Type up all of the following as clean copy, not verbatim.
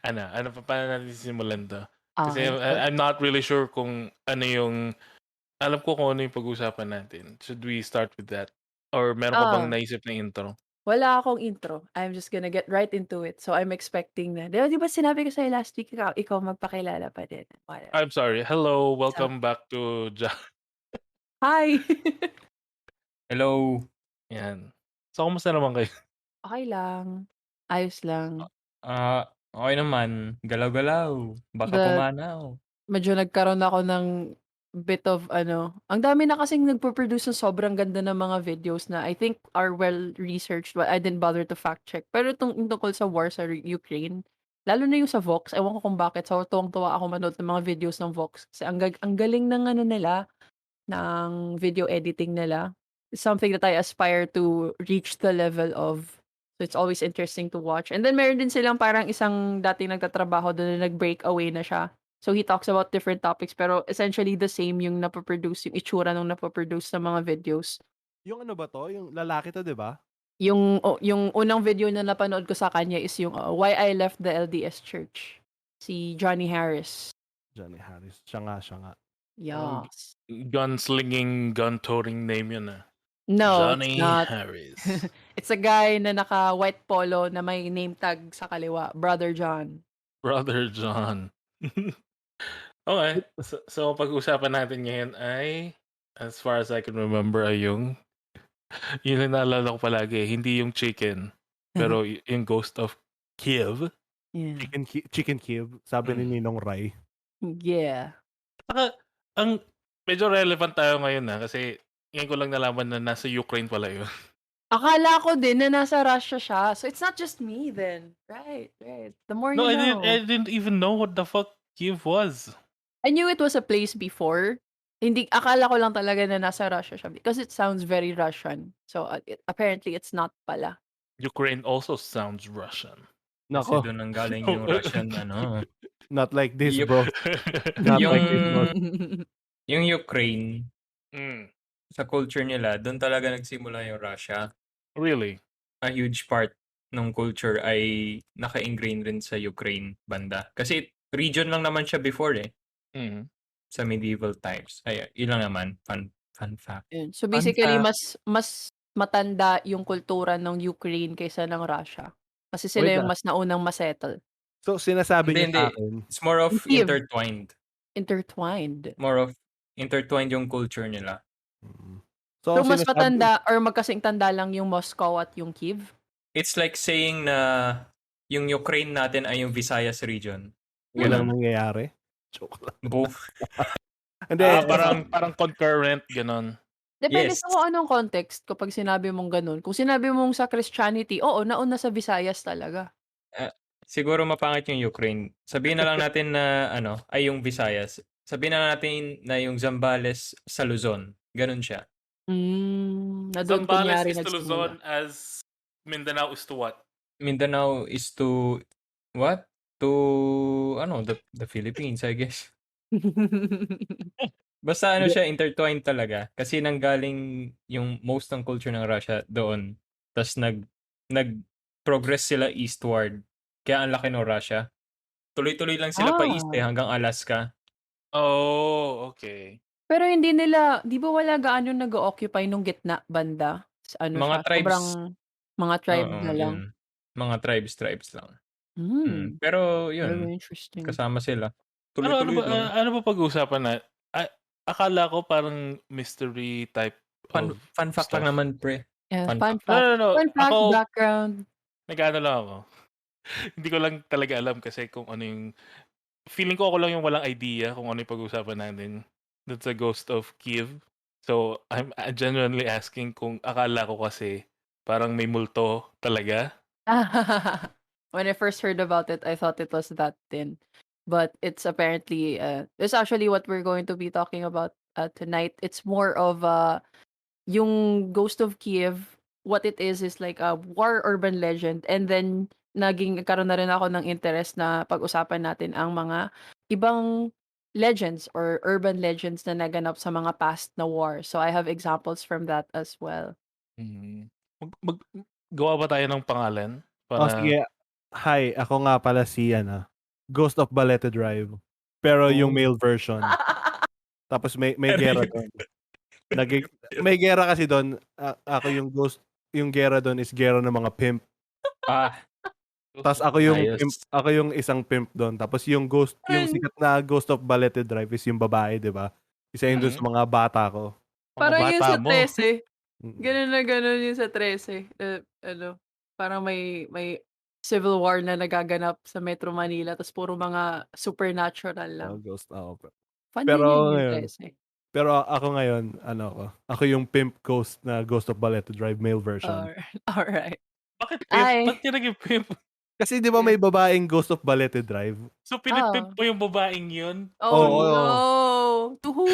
Ano pa paano natin sisimulan 'to? Kasi Okay. So, I'm not really sure kung ano yung alam ko kung ano yung pag-uusapan natin. Should we start with that? Or meron ka bang ah, naisip na intro? wala akong intro. I'm just gonna get right into it. So, I'm expecting na 'di ba sinabi ko sa'yo last week ikaw magpakilala pa din? Wala. I'm sorry. Hello, So, welcome back to hi! Hello. 'Yan. So, kamusta naman kayo? Okay lang, ayos lang. Okey naman. Galaw-galaw, baka The pumanaw. Medyo nagkaroon ako ng bit of ang dami na kasing nagpo-produce ng sobrang ganda ng mga videos na I think are well researched, but I didn't bother to fact check. Pero yung tungkol sa war sa Ukraine, lalo na yung sa Vox, ewan ko kung bakit, so tuwang-tuwa ako manood ng mga videos ng Vox kasi ang galing ng nila, ng video editing nila. It's something that I aspire to reach the level of. So it's always interesting to watch. And then meron din silang parang isang dating nagtatrabaho dun na nag-break away na siya. So he talks about different topics pero essentially the same yung napo-produce, yung itsura nung napo-produce sa mga videos. Yung ano ba 'to, yung lalaki 'to, 'di ba? Yung unang video na napanood ko sa kanya is yung Why I Left the LDS Church. Si Johnny Harris. Johnny Harris. Siya nga. Parang Yes. gunslinging, gun-toting name yun, No, it's Johnny not. Harris. It's a guy na naka-white polo na may name tag sa kaliwa, Brother John. Brother John. Okay. So pag-usapan natin ngayon ay, as far as I can remember, ay yung yun ang naalala ko palagi, hindi yung chicken, pero yung Ghost of Kyiv. Yeah. Chicken Kyiv, sabi ni Ninong Rai. Yeah. Saka ang medyo relevant tayo ngayon, kasi ngayon ko lang nalaman na nasa Ukraine pala yun. Akala ko din na nasa Russia siya. So it's not just me then. Right. The more No, you I know. didn't even know what the fuck Kyiv was. I knew it was a place before. Hindi, akala ko lang talaga na nasa Russia siya because it sounds very Russian. So apparently it's not pala. Ukraine also sounds Russian. Kasi Nako, dun nanggaling yung Russian not like this, Yung bro. Not yung like this, bro. yung Ukraine, Mm, sa culture nila, dun talaga nagsimula yung Russia. really? A huge part ng culture ay naka-ingrain rin sa Ukraine banda. Kasi region lang naman siya before Mhm. sa medieval times. Ay, yun lang naman. Fun fact. Yun. So Fun basically fact. mas matanda yung kultura ng Ukraine kaysa ng Russia. Kasi sila Wait, yung mas naunang masettle. So, sinasabi niyo Hindi. sa akin, It's more of Yung Kyiv. intertwined. Intertwined. More of intertwined yung culture nila. So mas sinasabi matanda or magkasing tanda lang yung Moscow at yung Kyiv? It's like saying na yung Ukraine natin ay yung Visayas region. yun ang nangyayari? Joke lang. Both. Hindi, Parang concurrent, ganon. Depende Yes. sa kung anong context kapag sinabi mong gano'n. Kung sinabi mong sa Christianity, oo, nauna sa Visayas talaga. Siguro mapangit yung Ukraine. Sabihin na lang natin na ay yung Visayas. Sabihin na natin na yung Zambales sa Luzon. Ganun siya. Na doon Zambales kunyari is to nagsimula. Luzon as Mindanao is to what? Mindanao is to what? To the Philippines, I guess. Basta siya intertwined talaga kasi nanggaling yung most ng culture ng Russia doon. Tas nag-progress sila eastward. Kaya ang laki ng Russia. Tuloy-tuloy lang sila pa east hanggang Alaska. Oh, okay. Pero hindi nila, di ba wala gaano nag-occupy nung gitna banda? Mga Siya, tribes. sobrang mga tribe Oo, na lang. yun. Mga tribes lang. Pero Very yun, interesting. kasama sila. Ano Tuloy-tuloy lang. ba pag-uusapan na? Akala ko parang mystery type Fun fact stuff. lang naman, pre. Yeah, Fun fun fact. fact. No. Fun fact, Ako, background. nag-ano lang ako. Hindi ko lang talaga alam kasi kung ano yung feeling ko ako lang yung walang idea kung ano yung pag-uusapan natin. That's a Ghost of Kyiv. So, I'm genuinely asking kung akala ko kasi parang may multo talaga. When I first heard about it, I thought it was that thin. But it's apparently, it's actually what we're going to be talking about tonight. It's more of yung Ghost of Kyiv. What it is like a war urban legend. And then, nagkaroon na rin ako ng interest na pag-usapan natin ang mga ibang legends or urban legends na naganap sa mga past na war. So I have examples from that as well. Gawa ba tayo ng pangalan? Para sige, Hi, ako nga pala si Ghost of Balete Drive. Pero yung Oh. male version. Tapos may gera doon. May gera kasi doon. Ako yung ghost, yung gera doon is gera ng mga pimp. Ah, Tapos ako ayos. yung isang pimp doon. Tapos yung Parang, sikat na Ghost of Balete Drive is yung babae, 'di ba? Isa yun doon sa Mhm. mga bata ko. Mga parang yung bata sa mo. 13. Mm. Ganun na ganun yung sa 13. Parang may civil war na nagaganap sa Metro Manila tapos puro mga supernatural lang. Ghost ako. Fun din yun Pero yung ngayon, 13. ako ngayon, ako yung pimp ghost na Ghost of Balete Drive male version. Alright. Bakit pimp? Ba't Ay. ka naging pimp? Kasi 'di ba may babaeng Ghost of Balete Drive? So, pinipimp mo yung babaeng yun? Oh Oo. no! To who?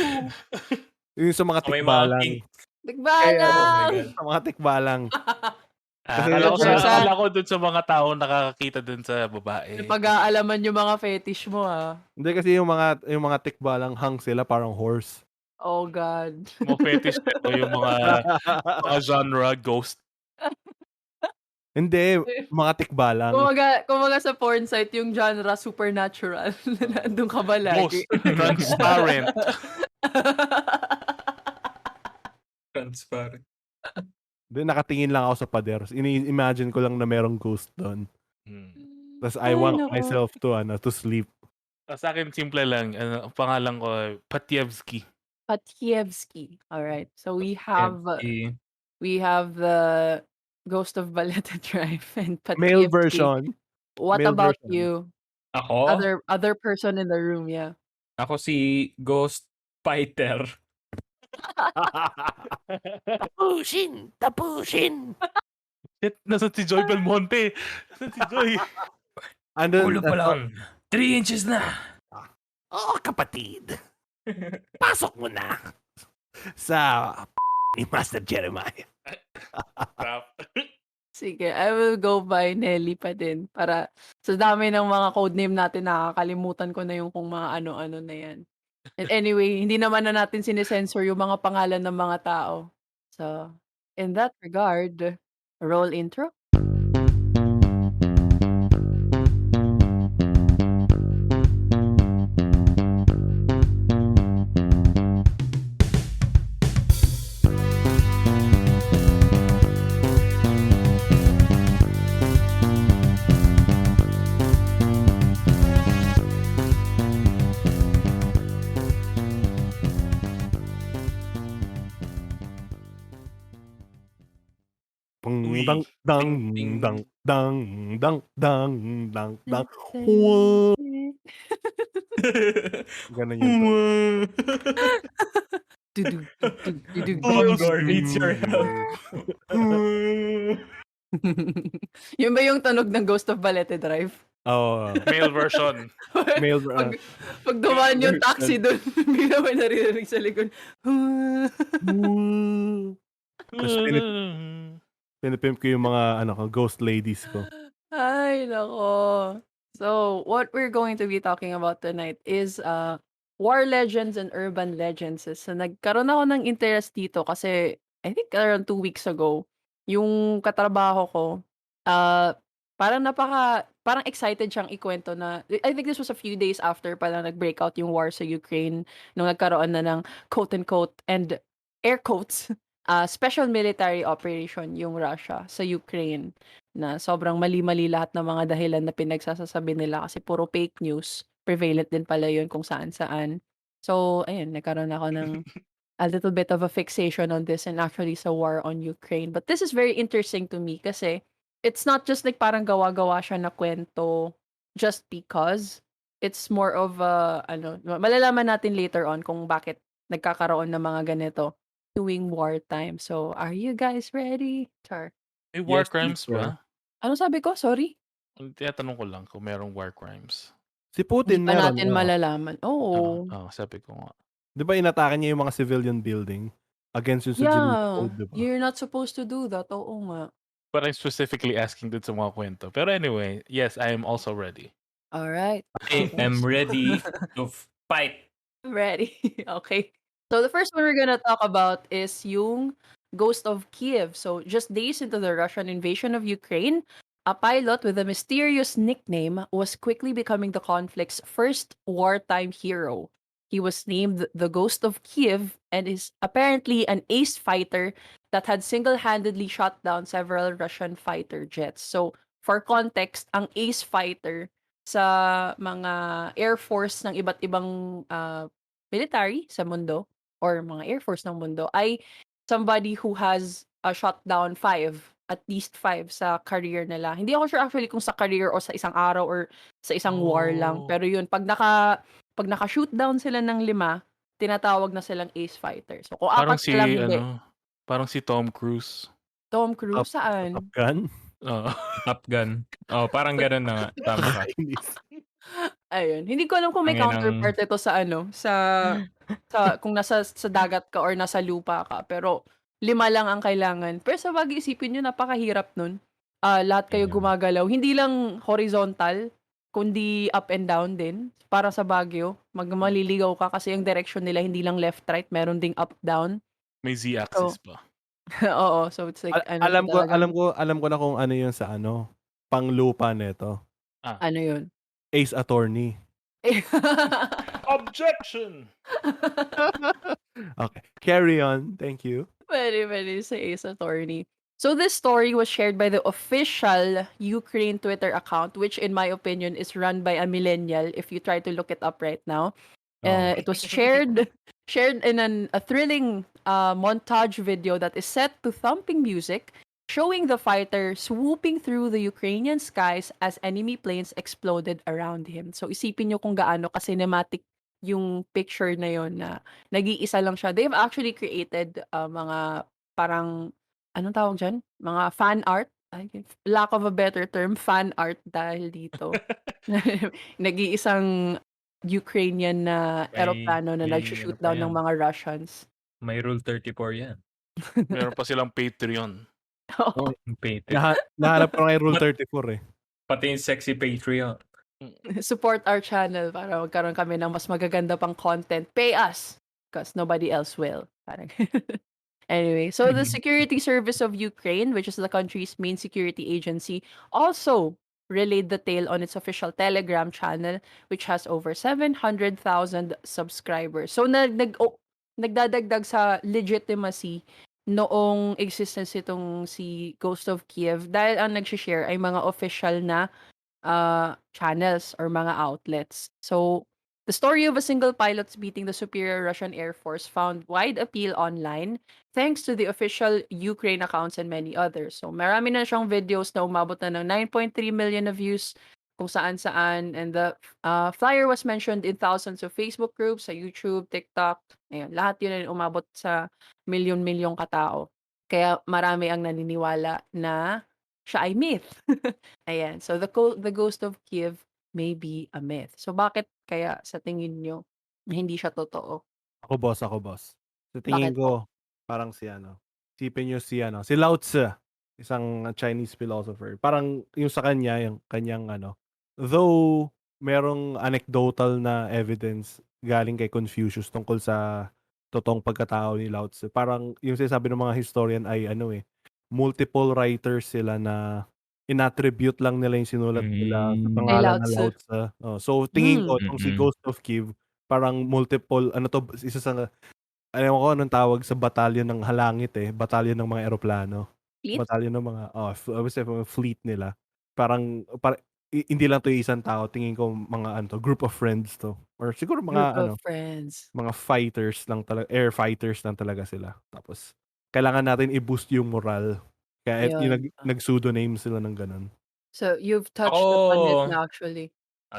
Yung sa mga May mga tikbalang. kink. Nagbalang! Oh my God. Sa mga tikbalang. Kasi Akala ko dun sa mga tao nakakakita dun sa babae. Pag-aalaman yung mga fetish mo hindi kasi yung mga tikbalang hang sila parang horse. Oh God. Mga fetish o yung mga genre ghost. Hindi, mga tikbalang. Kumbaga sa porn site yung genre supernatural. Nandun ka ba lagi? Ghost. Transparent. Transparent. Hindi, nakatingin lang ako sa pader. Ini-imagine ko lang na merong ghost doon. Tapos I Ay, want nako. myself to sleep. Sa akin, simple lang. Ang pangalan ko, Patievsky. Patievsky. Alright. So we have the Ghost of Baleta Drive and Male Patievsky. version. What Male about version. you? Ako? Other person in the room, yeah. Ako si Ghost Fighter. Tapusin! Shit, nasa si Joy Belmonte. Nasa si Joy. Ulo pa lang. 3 inches na. Oh, kapatid. Pasok mo na sa ni Master Jeremiah. Sige, I will go by Nelle pa din. Para sa dami ng mga codename natin, nakakalimutan ko na yung kung mga ano-ano na yan. And anyway, hindi naman na natin sinesensor yung mga pangalan ng mga tao. So, in that regard, roll intro. Uy. Dang dang Ting, ting. dang dang dang dang dang dang. Ganun yun to. Bongor needs your help. Yun ba yung tunog ng Ghost of Balete Drive? Oh, Male version. male Pag dumaan yung taxi doon, bigla may naririnig sa likod. Tapos pinipimp ko yung mga ghost ladies ko. Ay, nako. So, what we're going to be talking about tonight is war legends and urban legends. So, nagkaroon ako ng interest dito kasi I think around 2 weeks ago, yung katrabaho ko, uh, parang excited siyang ikwento na, I think this was a few days after pala nag-break out yung war sa Ukraine, nung nagkaroon na ng quote-unquote and air quotes, special military operation yung Russia sa Ukraine na sobrang mali-mali lahat ng mga dahilan na pinagsasasabi nila kasi puro fake news. Prevalent din pala yun kung saan-saan. So, ayun, nagkaroon ako ng a little bit of a fixation on this and actually sa war on Ukraine. But this is very interesting to me kasi it's not just like parang gawa-gawa siya na kwento just because. It's more of malalaman natin later on kung bakit nagkakaroon ng mga ganito tuwing wartime. So, are you guys ready? Char. May war Yes, crimes teacher. ba? Ano sabi ko? Sorry? Tinatanong ko lang kung merong war crimes. Si Hindi Putin pa meron. natin malalaman. Oo. Sabi ko nga. Di ba inatake niya yung mga civilian building against yung sa Geneva Yeah. Code, di ba? You're not supposed to do that. Oo nga. But I'm specifically asking dun sa mga kwento. Pero anyway, yes, I am also ready. Alright. I am ready to fight. Ready. Okay. So the first one we're gonna talk about is yung Ghost of Kyiv. So just days into the Russian invasion of Ukraine, A pilot with a mysterious nickname was quickly becoming the conflict's first wartime hero. He was named the Ghost of Kyiv and is apparently an ace fighter that had single-handedly shot down several Russian fighter jets. So, for context, ang ace fighter sa mga air force ng iba't ibang military sa mundo or mga air force ng mundo ay somebody who has shot down at least 5 sa career nila. Hindi ako sure actually kung sa career o sa isang araw or sa isang war lang. Oh, Pero yun, pag naka-shoot down sila ng 5, tinatawag na silang ace fighter. So kung parang 4 ka lang, si hindi. ano, parang si Tom Cruise. Tom Top, Cruise, Top saan? Gun. Oo. Top Gun. Oh, parang gano'n na nga. Tama ka. Nakakainis. Ayun. Hindi ko alam kung may Tanginang counterpart ito sa ano, sa kung nasa sa dagat ka or nasa lupa ka. Pero 5 lang ang kailangan. Pero sabagay isipin niyo napakahirap nun. Lahat kayo yeah. gumagalaw. Hindi lang horizontal, kundi up and down din. Para sa Baguio, maliligaw ka kasi yung direction nila hindi lang left right, meron ding up down. May So, Z-axis pa. oo. So it's like ano siya talagang Alam ko na kung ano yun sa ano, panglupa nito. Ah, ano yun. Ace Attorney. objection! Okay, carry on. Thank you. Pwede sa Ace Attorney. So this story was shared by the official Ukraine Twitter account, which in my opinion is run by a millennial if you try to look it up right now. Oh. It was shared in a thrilling montage video that is set to thumping music, showing the fighter swooping through the Ukrainian skies as enemy planes exploded around him. So isipin nyo kung gaano ka-cinematic yung picture na yon na nag-iisa lang siya. They've actually created mga parang anong tawag dyan? Mga fan art. Lack of a better term, fan art dahil dito. Nag-iisang Ukrainian na May eroplano na may nagsu-shoot ano pa down ng yan, mga Russians. may Rule 34 yan. Meron pa silang Patreon. Oo. Yung Patreon. Nahanap ko nga yung Rule But 34 eh. pati yung sexy Patreon. Support our channel para magkaroon kami ng mas magaganda pang content. Pay us because nobody else will. Parang anyway, so the Security Service of Ukraine, which is the country's main security agency, also relayed the tale on its official Telegram channel, which has over 700,000 subscribers. So nagdadagdag sa legitimacy noong existence itong si Ghost of Kiev dahil ang nag-share ay mga official na channels or mga outlets. So, the story of a single pilot's beating the superior Russian Air Force found wide appeal online thanks to the official Ukraine accounts and many others. So, marami na siyang videos na umabot na ng 9.3 million na views kung saan-saan. And the flyer was mentioned in thousands of Facebook groups, sa YouTube, TikTok. Ayun, lahat yun ay umabot sa milyon-milyong katao. Kaya marami ang naniniwala na siya ay myth. Ayan. So the ghost of Kiev may be a myth. So bakit kaya sa tingin nyo hindi siya totoo? Ako boss. Sa tingin Bakit po? ko, parang si ano, isipin nyo si ano, si Lao Tzu, isang Chinese philosopher. Parang yung sa kanya, yung kanyang ano, though merong anecdotal na evidence galing kay Confucius tungkol sa totoong pagkatao ni Lao Tzu. Parang yung sinasabi ng mga historian ay ano eh, multiple writers sila na inattribute lang nila yung sinulat nila sa Hmm. Kay pangalan Lao ng Tzu. Lao Tzu. So tingin Hmm. ko itong si Mm. Ghost of Kiev parang multiple ano to isa sa alam ko anong tawag sa batalyon ng halangit eh, batalyon ng mga eroplano. Fleet? Batalyon ng mga basta fleet nila. Hindi lang to yung isang tao, tingin ko mga ano to, group of friends to. Or siguro Group mga of ano, friends. mga fighters lang talaga, air fighters lang talaga sila. Tapos kailangan natin i-boost yung moral. Kaya yung Ayun. nag-pseudonym sila ng ganun. So you've touched upon it Ako na actually.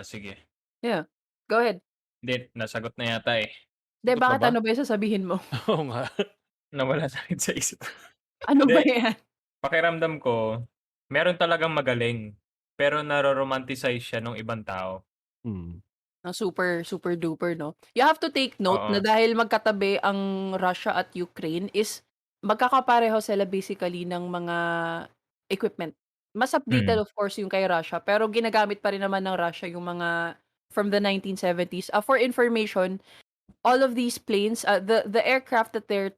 sige. Yeah. Go ahead. Hindi, nasagot na yata eh. De, Sagot na bakit ba? ano ba yung sasabihin mo? Oo nga. Nawala sa akin sa isip. Ano ba Hindi, yan? pakiramdam ko, meron talagang magaling. Pero naro-romanticize siya ng ibang tao. Hmm. Na super, super duper, no? You have to take note na Oo. dahil magkatabi ang Russia at Ukraine is magkakapareho sila basically ng mga equipment. Mas updated Mm. of course yung kay Russia, pero ginagamit pa rin naman ng Russia yung mga from the 1970s. For information, all of these planes, the aircraft that they're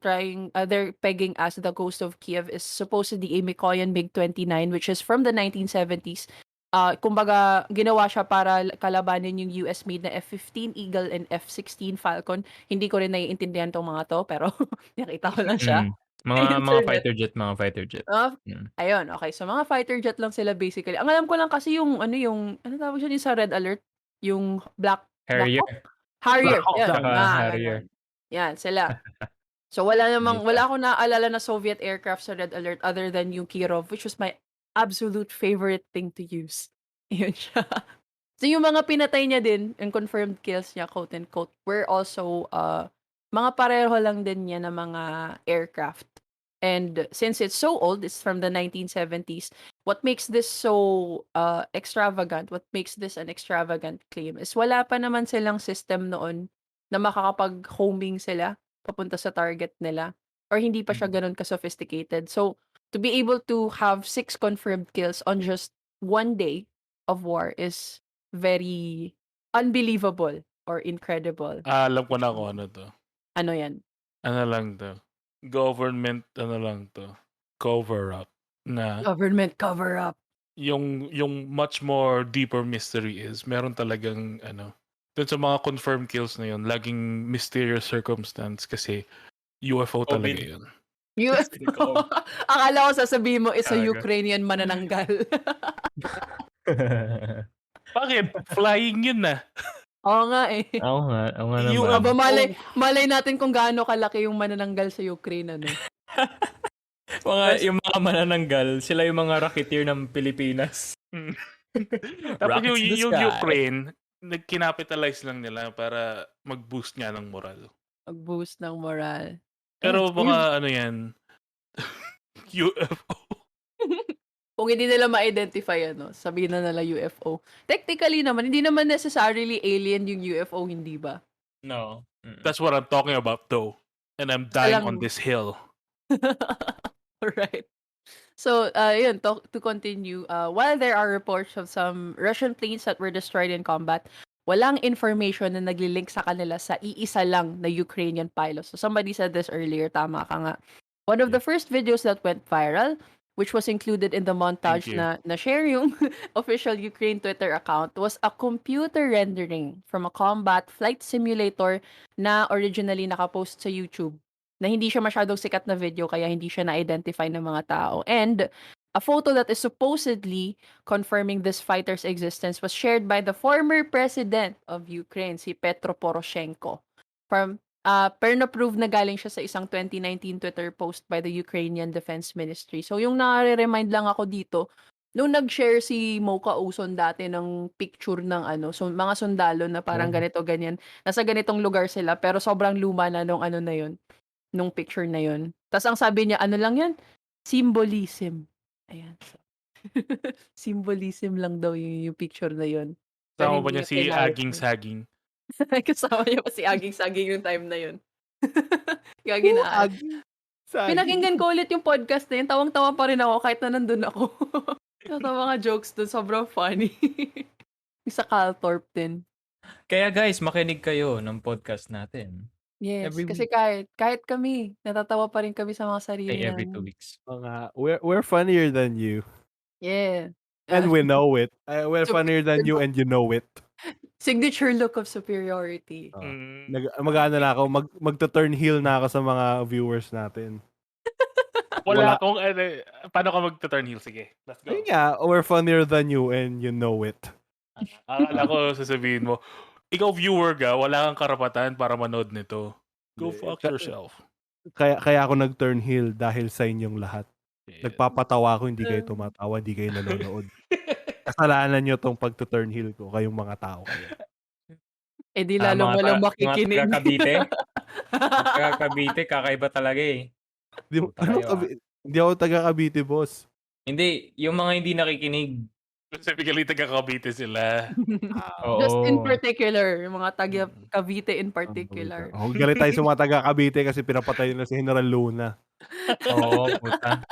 pegging as the Ghost of Kiev is supposedly a Mikoyan MiG-29, which is from the 1970s. Kumbaga, ginawa siya para kalabanin yung US-made na F-15 Eagle and F-16 Falcon. Hindi ko rin naiintindihan tong mga to, pero nakita ko lang siya sa Mga internet. fighter jet. Ayun, okay. So, mga fighter jet lang sila basically. Ang alam ko lang kasi ano tawag siya yung sa Red Alert? Yung Black Harrier. Hawk? Harrier. Black Hawk. Yan. Tsaka Harrier. Ganun. Yan, sila. So, wala Hindi akong naaalala na Soviet aircraft sa Red Alert other than yung Kirov, which was my absolute favorite thing to use. Yun siya. So, yung mga pinatay niya din, and confirmed kills niya, quote and quote, were also, mga pareho lang din niya na mga aircraft. And since it's so old, it's from the 1970s, what makes this so extravagant, what makes this an extravagant claim is wala pa naman silang system noon na makakapag-homing sila papunta sa target nila. Or hindi pa siya ganun ka-sophisticated. So, to be able to have 6 confirmed kills on just one day of war is very unbelievable or incredible. Alam ko na kung ano to. Ano yan? Ano lang to. Government, ano lang to. Cover-up. Na Government cover-up. yung much more deeper mystery is meron talagang dun sa mga confirmed kills na yun, laging mysterious circumstance kasi UFO talaga COVID. yun. UFO. Akala ko sasabihin mo is a Talaga. Ukrainian manananggal. Bakit? Flying yun na. Oo nga eh. Oo nga Yung naman. Aba, malay natin kung gaano kalaki yung manananggal sa Ukraine, ano? Yung mga manananggal, sila yung mga rocketeer ng Pilipinas. Tapos Rockets in the yung sky. Ukraine, nag-capitalize lang nila para mag-boost nga ng moral. Mag-boost ng moral. Pero Yes, mga ano yan, UFO. Kung hindi nila ma-identify, sabihin na nila UFO. Technically naman, hindi naman necessarily alien yung UFO, hindi ba? No. That's what I'm talking about though. And I'm dying on this hill. Right. So, yun, to continue, while there are reports of some Russian planes that were destroyed in combat, walang information na naglilink sa kanila sa iisa lang na Ukrainian pilot. So, somebody said this earlier, tama ka nga. One of the first videos that went viral, which was included in the montage na share yung official Ukraine Twitter account, was a computer rendering from a combat flight simulator na originally nakapost sa YouTube. Na hindi siya masyadong sikat na video kaya hindi siya na-identify ng mga tao. And a photo that is supposedly confirming this fighter's existence was shared by the former president of Ukraine, si Petro Poroshenko. Pero na-prove na galing siya sa isang 2019 Twitter post by the Ukrainian Defense Ministry. So yung nare-remind lang ako dito, nung nag-share si Mocha Uson dati ng picture ng mga sundalo na parang ganito, ganyan. Nasa ganitong lugar sila, pero sobrang luma na nung na yun. Nung picture na yun. Tapos ang sabi niya, ano lang yan? Symbolism. Ayan. Symbolism lang daw yung picture na yun. Kasama ba niya si Aging Saging? Kasama niya pa si Aging Saging yung time na yun. Gagi na. Pinakinggan ko ulit yung podcast na yun. Tawang-tawa pa rin ako kahit na nandun ako. Nasa mga jokes dun. Sobrang funny. Sa Calthorpe din. Kaya guys, makinig kayo ng podcast natin. Yes, Every kasi week. kahit kami, natatawa pa rin kami sa mga sarili Every 2 namin. weeks. We're funnier than you. Yeah. And we know it. We're funnier than you and you know it. Signature look of superiority. Mag-ano na ako, magta-turn heel na ako sa mga viewers natin. Wala akong paano ka magta-turn heel? Sige, let's go. Ayun nga, we're funnier than you and you know it. Akala ko sasabihin mo, ikaw viewer ka, wala kang karapatan para manood nito. Go fuck yourself. Kaya ako nag-turn heel dahil sa inyong lahat. Yeah. Nagpapatawa ako, hindi kayo tumatawa, hindi kayo nanonood. Kasalanan nyo tong pag-turn heel ko, kayong mga tao kayo. Eh di lalong walang makikinig. Mga taga-Cavite. Taga-Cavite, kakaiba talaga eh. Hindi ako taga-Cavite, boss. Hindi, yung mga hindi nakikinig. Specifically, taga-Cavite sila. Just in particular, yung mga taga-Cavite in particular. Galit tayo sa mga taga-Cavite kasi pinapatay nila si General Luna. Oo, puta.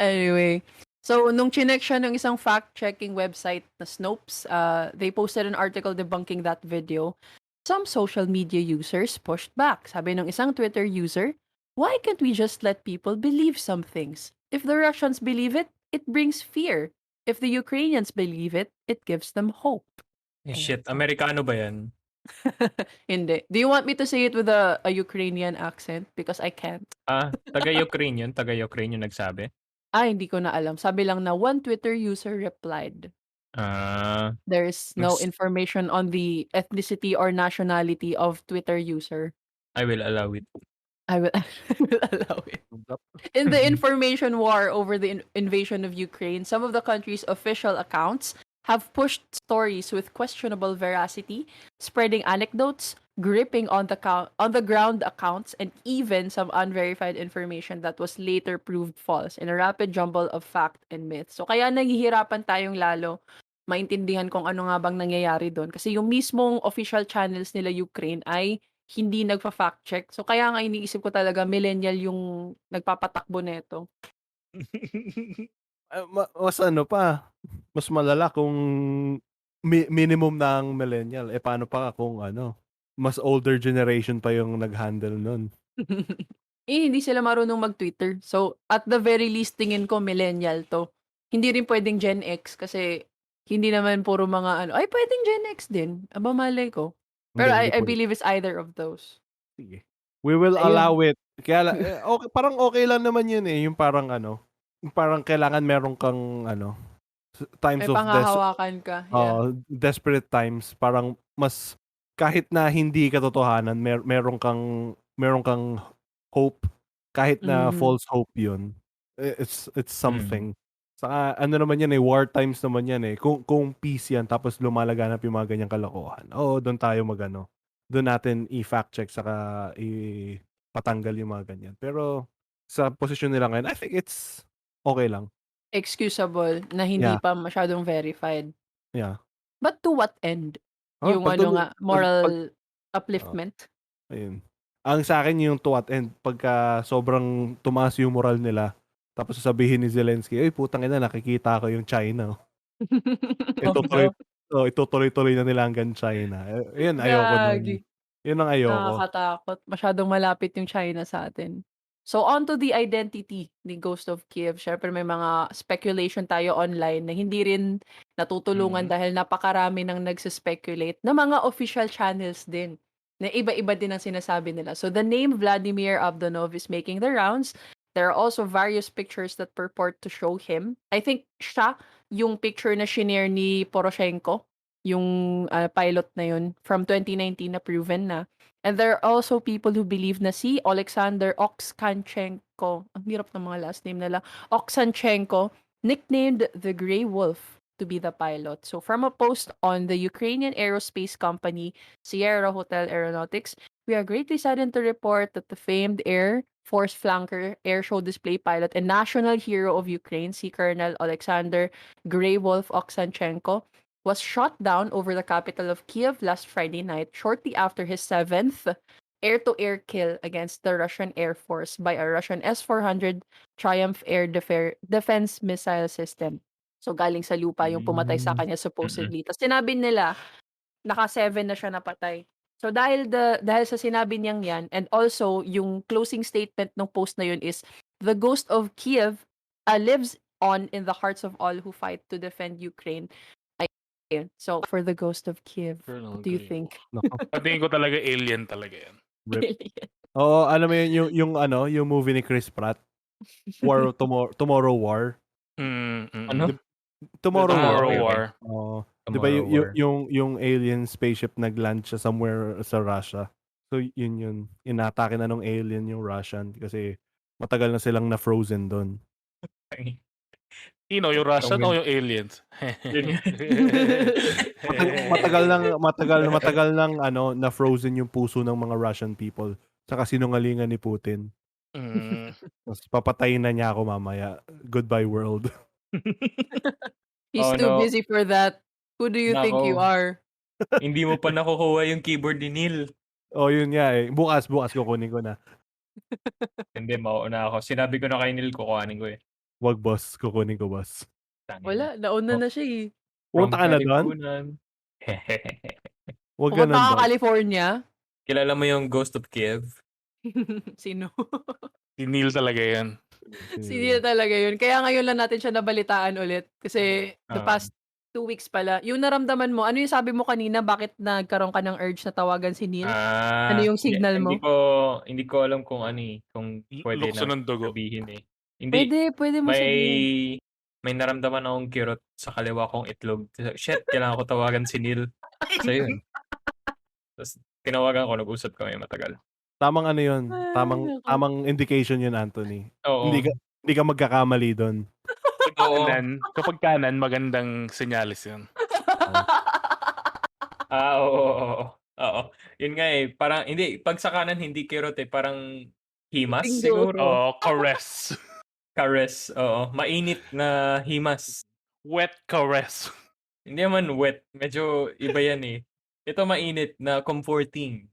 Anyway, so nung chinek siya ng isang fact-checking website na Snopes, they posted an article debunking that video. Some social media users pushed back. Sabi ng isang Twitter user, why can't we just let people believe some things? If the Russians believe it, it brings fear. If the Ukrainians believe it, it gives them hope. Ayan. Shit, Amerikano ba yan? Hindi. Do you want me to say it with a Ukrainian accent? Because I can't. Taga-Ukraine yung nagsabi. Hindi ko na alam. Sabi lang na one Twitter user replied. There's no information on the ethnicity or nationality of Twitter user. I will allow it. I will allow it. In the information war over the invasion of Ukraine, some of the country's official accounts have pushed stories with questionable veracity, spreading anecdotes, gripping on the ground accounts, and even some unverified information that was later proved false in a rapid jumble of fact and myth. So kaya naghihirapan tayong lalo maintindihan kung ano nga bang nangyayari doon. Kasi yung mismong official channels nila Ukraine ay hindi nagfa-fact check. So kaya nga iniisip ko talaga millennial yung nagpapatakbo nito. Mas malala kung minimum ng millennial. Paano pa kung mas older generation pa yung nag-handle nun? Hindi sila marunong mag-Twitter. So, at the very least, tingin ko millennial to. Hindi rin pwedeng Gen X kasi hindi naman puro mga pwedeng Gen X din. Aba, malay ko. Pero Hindi I pwede. believe it's either of those. Sige. We will Ayun. allow it. Kaya okay, parang okay lang naman yun yung parang yung parang kailangan meron kang times May of panghahawakan ka. Yeah. desperate times, parang mas kahit na hindi katotohanan, meron kang hope kahit na false hope yun. It's something. Saka naman yan war times naman yan kung peace yan tapos lumalaganap yung mga ganyang kalokohan. Doon tayo doon natin i-fact check saka patanggal yung mga ganyan. Pero sa posisyon nila ngayon, I think it's okay lang. Excusable na hindi Yeah. pa masyadong verified. Yeah. But to what end? Yung moral upliftment? Ayun. Ang sa akin yung to what end, pagka sobrang tumaas yung moral nila, tapos sasabihin ni Zelensky, ay putang ina, nakikita ko yung China. Itutuloy-tuloy na nila hanggang China. Yun, ayoko nun. Gagi. Yun ang ayoko. Nakakatakot. Masyadong malapit yung China sa atin. So, on to the identity ni Ghost of Kyiv. Syempre, may mga speculation tayo online na hindi rin natutulungan dahil napakarami nang nagsuspeculate na mga official channels din na iba-iba din ang sinasabi nila. So, the name Vladimir Abdonov is making the rounds. There are also various pictures that purport to show him. I think siya yung picture na shinare ni Poroshenko, yung pilot na yun from 2019 na proven na. And there are also people who believe na si Alexander Oksanchenko, ang hirap ng mga last name nila, Oksanchenko, nicknamed the Grey Wolf to be the pilot. So from a post on the Ukrainian aerospace company Sierra Hotel Aeronautics, we are greatly saddened to report that the famed Air Force flanker, air show display pilot, and national hero of Ukraine, Sea Colonel Alexander Grey Wolf Oksanchenko, was shot down over the capital of Kyiv last Friday night, shortly after his 7th air-to-air kill against the Russian Air Force by a Russian S-400 Triumph air defense missile system. So galing sa lupa yung pumatay sa kanya supposedly. Tapos sinabi nila, naka-7 na siya napatay. So dahil sa sinabi niyang yan, and also yung closing statement ng post na yun is, the Ghost of Kyiv lives on in the hearts of all who fight to defend Ukraine. So, for the Ghost of Kyiv, what do you think? Tingin ko talaga alien talaga yan. Oo, alam mo yun, yung movie ni Chris Pratt, Tomorrow War. Ano? Tomorrow War. Di ba yung alien spaceship nagland siya somewhere sa Russia. So yun inatake na nung alien yung Russian kasi matagal na silang na frozen doon. Yung Russian o yung aliens? matagal nang na frozen yung puso ng mga Russian people sa kasinungalingan ni Putin. Tapos papatayin na niya ako mamaya. Goodbye world. He's too busy for that. Who do you think you are? Hindi mo pa nakukuha yung keyboard ni Nelle. Yun nga Bukas kukunin ko na. Hindi, mauna ako. Sinabi ko na kay Nelle, kukuhanin ko Wag boss, kukunin ko boss. Wala, nauna na siya Punta ka na doon? Wag Pumunta ganun ka daw. California? Kilala mo yung Ghost of Kiev? Sino? Si Neil talaga yan. Si Neil talaga yun. Kaya ngayon lang natin siya nabalitaan ulit. Kasi the Oo. past 2 weeks pala. Yung naramdaman mo, ano yung sabi mo kanina, bakit nagkaroon ka ng urge na tawagan si Neil? Ano yung signal Hindi mo? hindi ko alam kung ano kung pwede Lukso na ng dugo. sabihin eh. Hindi, Pwede mo may sabihin. may naramdaman akong kirot sa kaliwa kong itlog. Shit, kailangan ko tawagan si Neil. So yun. Tapos tinawagan ko, nag-usap kami matagal. Tamang ano yun. Ay, Tamang naku. tamang indication yun, Anthony. Oo. Hindi ka magkakamali doon. Oo. Kapag kanan, magandang senyalis yun. Oo. Yun nga eh, parang hindi, pag sa kanan hindi kirot eh, parang himas Tinggo. siguro. Caress. Caress, oo. Mainit na himas. Wet caress. Hindi naman wet, medyo iba yan eh. Ito mainit na comforting.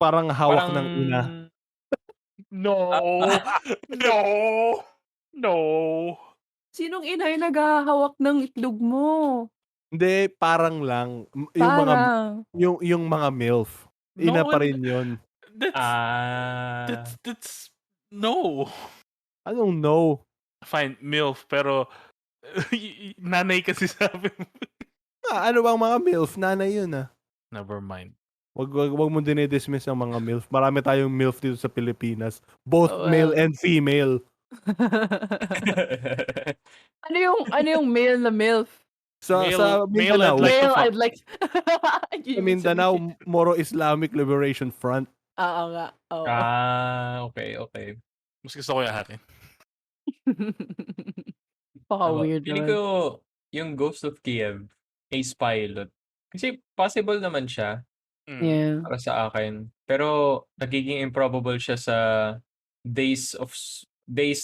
Parang hawak Parang ng ina. No. No. No. Sinong ina yung naghahawak ng itlog mo? Hindi, parang lang. Parang. Yung mga MILF. Ina No, pa rin yun. that's no. Anong no? Fine, MILF, pero nanay kasi sabi mo. Ano bang mga MILF? Nanay yun ah. Never mind. Wag mo dinidismiss ang mga MILF. Marami tayong MILF dito sa Pilipinas. Both male Well. and female. Ano yung male na MILF? Sa Male Mindanao. I'd like to Male, fuck. I'd like Sa Mindanao, Moro Islamic Liberation Front. Oo nga. Oo. Okay. Mas gusto ko yung akin. Paka-weird Feeling naman. ko yung Ghost of Kiev Ace Pilot. Kasi possible naman siya Yeah. para sa akin. Pero nagiging improbable siya sa days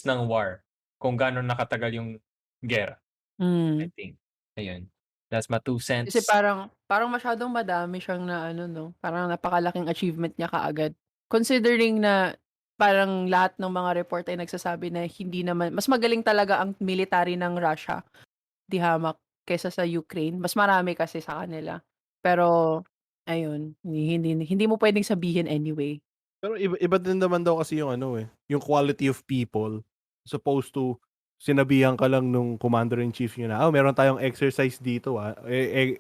ng war. Kung gaano nakatagal yung gera, I think. Ayun. That's my 2 cents. Kasi parang masyadong madami siyang na ano, no? Parang napakalaking achievement niya kaagad. Considering na parang lahat ng mga report ay nagsasabi na hindi naman, mas magaling talaga ang military ng Russia, di hamak, kaysa sa Ukraine. Mas marami kasi sa kanila. Pero, ayun, hindi mo pwedeng sabihin anyway. Pero iba din naman daw kasi yung ano yung quality of people. Supposed to, sinabihan ka lang nung commander-in-chief nyo na, meron tayong exercise dito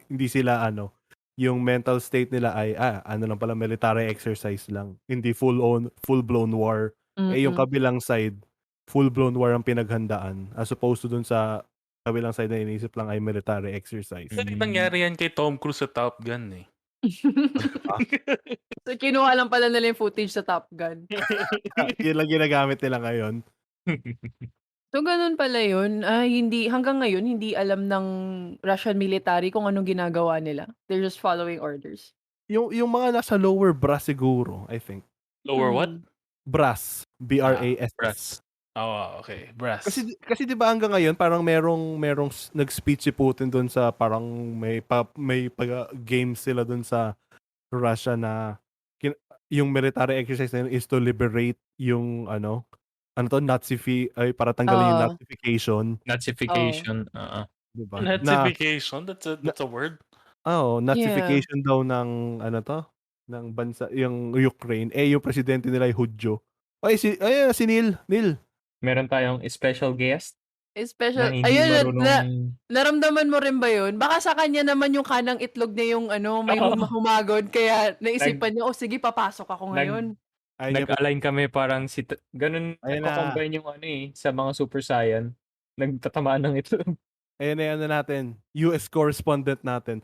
hindi sila yung mental state nila ay, ano lang pala, military exercise lang. Hindi full-blown war. Yung kabilang side, full-blown war ang pinaghandaan. As opposed to dun sa kabilang side na inisip lang ay military exercise. Kasi nangyari yan kay Tom Cruise sa Top Gun eh. So, kinuha lang pala nila yung footage sa Top Gun. Yun lang ginagamit nila ngayon. So, ganun pala yun. Hanggang ngayon, hindi alam ng Russian military kung anong ginagawa nila. They're just following orders. Yung mga nasa lower brass siguro, I think. Lower what? Brass. B-R-A-S-S. Brass. Okay. Brass. Kasi 'di ba hanggang ngayon parang merong nag-speech si Putin doon sa parang may games sila doon sa Russia na yung military exercise na yun is to liberate yung para tanggalin yung Nazification. Nazification. Diba? Nazification? That's a word? Nazification daw ng ng bansa, yung Ukraine. Yung presidente nila ay Hudyo. Si Neil. Meron tayong special guest na Special. hindi Ayun, marunong... naramdaman mo rin ba yun? Baka sa kanya naman yung kanang itlog niya yung may humagod. Kaya naisipan niya, sige, papasok ako ngayon. Nag-align kami parang ganun, Ayun na. nagko-combine yung sa mga Super Saiyan. Nagtatamaan ng itlog. Ayan na natin. US correspondent natin.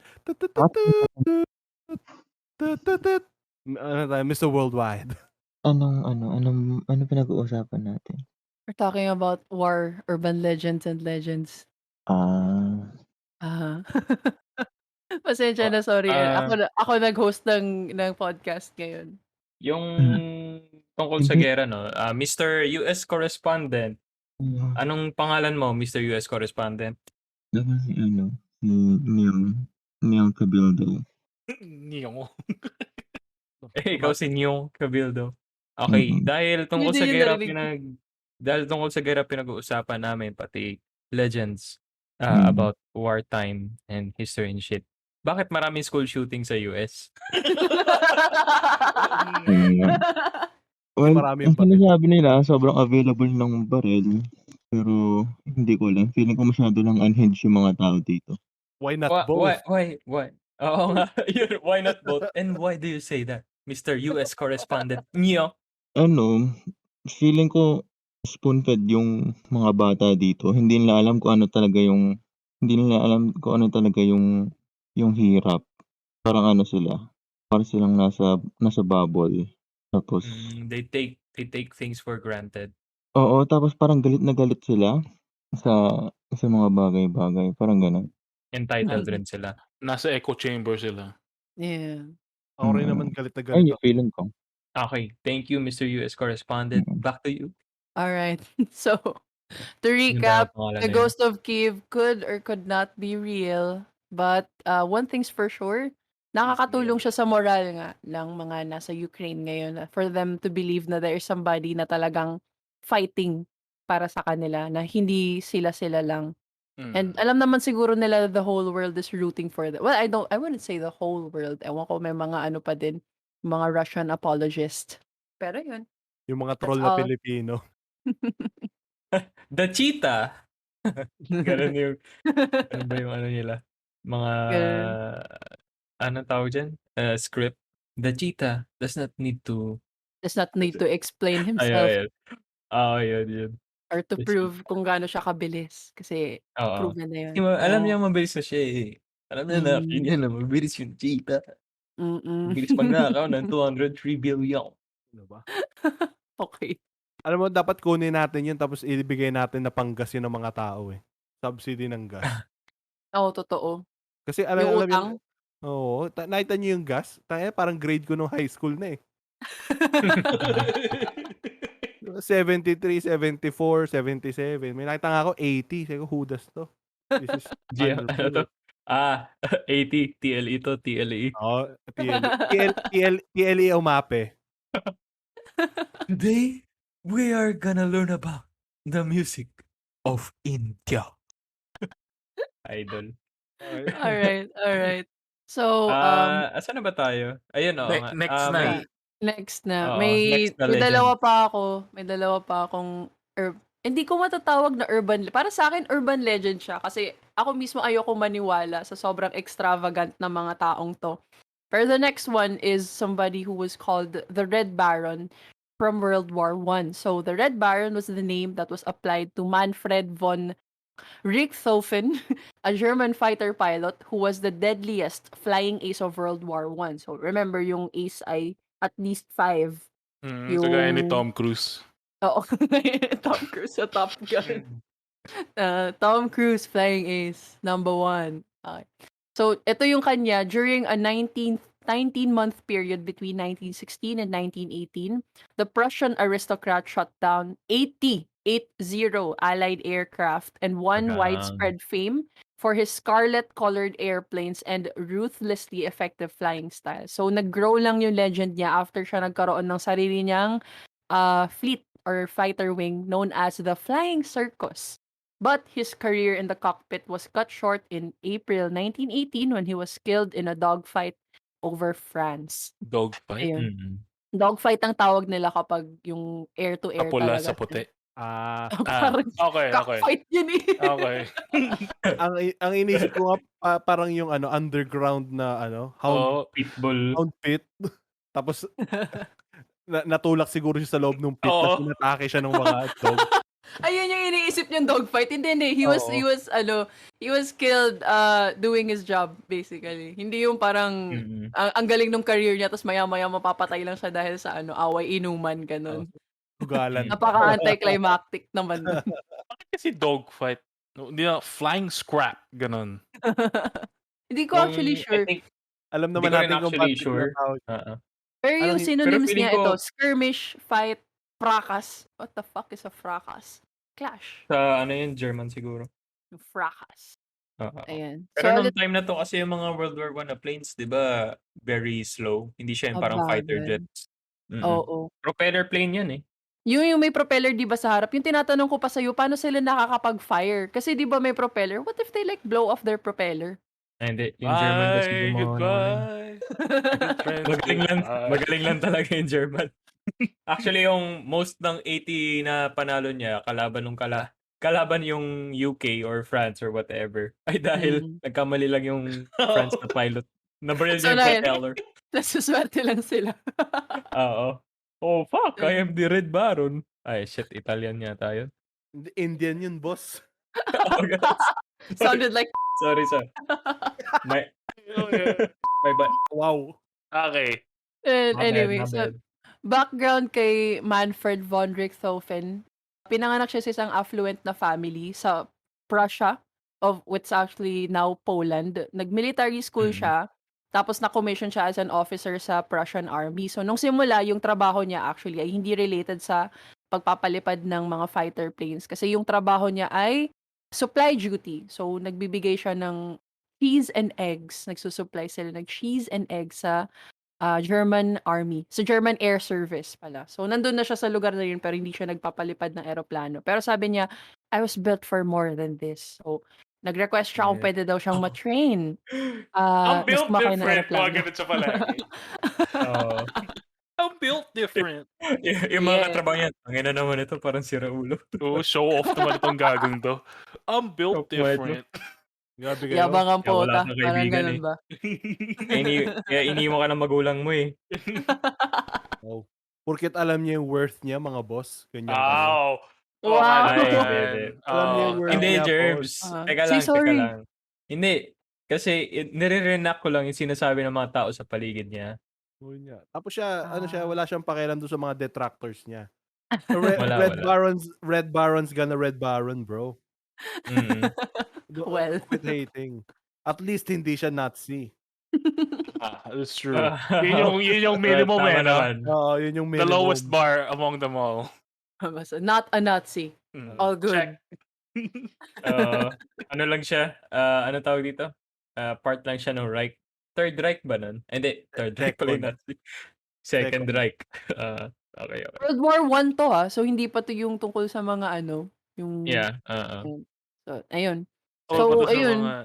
Mr. Worldwide. Ano pinag-uusapan natin? We're talking about war, urban legends and legends. Pasensya na, sorry. Ako nag-host ng podcast ngayon. Yung tungkol sa gera, no? Mr. US correspondent. Anong pangalan mo, Mr. US correspondent? Dapat si Neil Cabildo. Niyong. Ikaw si Nyong Cabildo. Okay, dahil tungkol Hindi sa yun gera narinig. dahil tungkol sa gera pinag-uusapan namin pati legends about wartime and history and shit. Bakit maraming school shooting sa US? Ayun. Kasi Well, marami ang yung baril. sinasabi nila sobrang available ng baril, pero hindi ko alam, feeling ko masyado lang unhinged yung mga tao dito. Why not both? Why? Oo nga, yun, why not both? And why do you say that, Mr. US correspondent? Nyo? Ano, feeling ko spoon-fed yung mga bata dito. Hindi nila alam kung ano talaga yung hirap. Parang ano sila, para silang nasa bubble. Tapos They take things for granted. oo, tapos parang galit na galit sila sa sa mga bagay-bagay, parang gano'n. Entitled Mm. rin sila. Nasa echo chamber sila. Yeah. Ako rin naman galit na galit Ayun yung ako. feeling ko. Okay, thank you, Mr. US correspondent. Back to you. All right. So, to Sino ba ang recap, pangalan the na yun? ghost of Kyiv could or could not be real. But one thing's for sure, nakakatulong siya sa moral nga ng mga nasa Ukraine ngayon for them to believe na there is somebody na talagang fighting para sa kanila, na hindi sila lang. And alam naman siguro nila the whole world is rooting for them. Well, I wouldn't say the whole world. Ewan ko, may mga ano pa din, mga Russian apologists. Pero yun, Yung mga that's troll na all. Pilipino. The cheetah. Ganun yung, ano ba yung ano nila? Mga, Ganun. anong tawag dyan? Script. The cheetah does not need to, Does not need to explain himself ayun. Yun. or to The prove kung gaano siya kabilis. Kasi Oo. proven na yun. Alam niya Oo. mabilis na siya eh. Alam niya na, Mm. yun na, mabilis yung cheetah. Mm. Mabilis magnakaw ng 203 billion. Ano ba? Okay. Alam mo, dapat kunin natin yun tapos ibigay natin na panggas yun ng mga tao eh. Subsidy ng gas. Oo, totoo. Kasi Yung alam utang. yun, oo, nakita niyo yung gas? Parang grade ko nung high school na eh. 73, 74, 77. May nakita nga ako 80. Sabi ko, who does to? This is Ano to? unreal. 80, TLE to, TLE. Oo, TLE umape. Today, we are gonna learn about the music of India. Idol. Alright. So, Asan na ba tayo? Ayun, oo nga. Next na. next na. Oo, May next na may legend. dalawa pa akong hindi ko matatawag na urban. Para sa akin, urban legend siya. Kasi ako mismo ayoko maniwala sa sobrang extravagant na mga taong to. Pero the next one is somebody who was called the Red Baron from World War I. So the Red Baron was the name that was applied to Manfred von Richthofen, a German fighter pilot who was the deadliest flying ace of World War I. So remember, yung ace ay at least 5. Kagaya ni Yung Tom Cruise. Oo, Tom Cruise sa Top Gun. Tom Cruise flying ace number 1. Okay. So ito yung kanya during a 19-month period between 1916 and 1918. The Prussian aristocrat shot down 80 Allied aircraft and won Tagang. widespread fame for his scarlet-colored airplanes and ruthlessly effective flying style. So nag-grow lang yung legend niya after siya nagkaroon ng sarili niyang fleet or fighter wing known as the Flying Circus. But his career in the cockpit was cut short in April 1918 when he was killed in a dogfight over France. Dogfight. Ayun. Dogfight ang tawag nila kapag yung air-to-air Kapula talaga. sa puti. Parang Okay. cockfight yun eh. Okay. ang inisip ko nga parang yung underground na hound Pitbull. pit. Tapos natulak siguro siya sa loob ng pit tapos inatake siya ng mga dog. Ayun yung iniisip niyang dogfight. Hindi. He was killed doing his job basically. Hindi yung parang ang galing ng career niya tapos maya-maya mapapatay lang siya dahil sa away inuman ganun. Ugalan. Napaka-anticlimactic naman. Bakit kasi dogfight? Hindi na, flying scrap. Ganon. Hindi ko actually sure. Alam naman natin kung bakit tinatawag. Pero yung synonyms niya ko, ito, skirmish, fight, fracas. What the fuck is a fracas? Clash. Sa yun, German siguro. Yung fracas. Ayan. Pero nung time na to kasi yung mga World War I na planes, di ba, very slow. Hindi siya yung parang fighter jets. Oo. Propeller plane yan eh. Yung may propeller di ba sa harap? Yung tinatanong ko pa sa'yo, paano sila nakakapag-fire? Kasi di ba may propeller? What if they blow off their propeller? Hindi, yung German kasi Bye, gumawa nun. goodbye. Good friends, goodbye. Magaling lang talaga yung German. Actually, yung most ng 80 na panalo niya, kalaban yung UK or France or whatever. Ay dahil Mm. nagkamali lang yung France na pilot. Nabaril So niya yung na yun, propeller. nasuswerte lang sila. Oo. Oh, fuck! I Ayun. am the Red Baron. Ay, shit. Italian yata yun. Indian yun, boss. Oh, guys. Sounded like Sorry. My, Oh, yeah. my bad. Wow. Okay. And My bad, anyway, my so bad. background kay Manfred von Richthofen. Pinanganak siya sa isang affluent na family sa Prussia, of which actually now Poland. Nag-military school Mm. siya, tapos na-commission siya as an officer sa Prussian army. So nung simula, yung trabaho niya actually ay hindi related sa pagpapalipad ng mga fighter planes. Kasi yung trabaho niya ay supply duty. So nagbibigay siya ng cheese and eggs. Nagsusupply sila ng cheese and eggs sa German Army, sa German Air Service pala. So, nandun na siya sa lugar na yun pero hindi siya nagpapalipad ng eroplano. Pero sabi niya, I was built for more than this. So, nag-request siya kung Yeah. pwede daw siyang ma-train I'm na built sumakay ng different. Mga eroplano. ganun siya palagi. Oo. I'm built different. Yung mga Yes. katrabaho niya, ang ina naman ito, parang sira ulo. Oh, show off naman itong gagong to. I'm built Joke mo ito. different. Grabe kayo. Yabang ang Kaya wala pota. kang Parang kaibigan ganun eh. ba? Kaya iniwan ka ng magulang mo eh. Oh. Porket alam niya yung worth niya, mga boss. Ganyan kayo. Ow. Oh, Wow! Ay, man. hindi. Alam niya yung worth Hindi, niya, Jerbs. boss. Teka Say lang. sorry. Hindi. Kasi nire-reenact ko lang yung sinasabi ng mga tao sa paligid niya. Yun nga. Tapos siya, Ah. wala siyang pakialam doon sa mga detractors niya. Wala. Red Baron's gonna Red Baron, bro. Mm. Well. Quit hating. At least hindi siya Nazi. That's true. Yun yung minimum Tama eh, no? naman. Oo, yun yung The minimum. lowest bar among them all. Basta, not a Nazi. All good. Check. Ano lang siya? Ano tawag dito? Part lang siya ng Reich. Third Reich ba nun? Hindi. Third Reich pala yung Nazi. Second Reich. Okay. World War I to so hindi pa to yung tungkol sa mga yung Yeah. so, ayun. Oh, So, pati sa ayun. mga,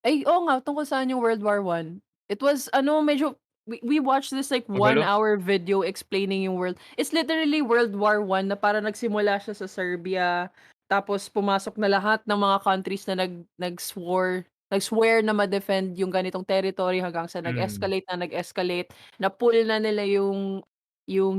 Ay, oo nga, tungkol saan yung World War I. It was, medyo, we watched this like 1 Magulo? hour video explaining yung world. It's literally World War I na para nagsimula siya sa Serbia, tapos pumasok na lahat ng mga countries na nag-swear na ma-defend yung ganitong territory hanggang sa nag-escalate, na-pull na nila yung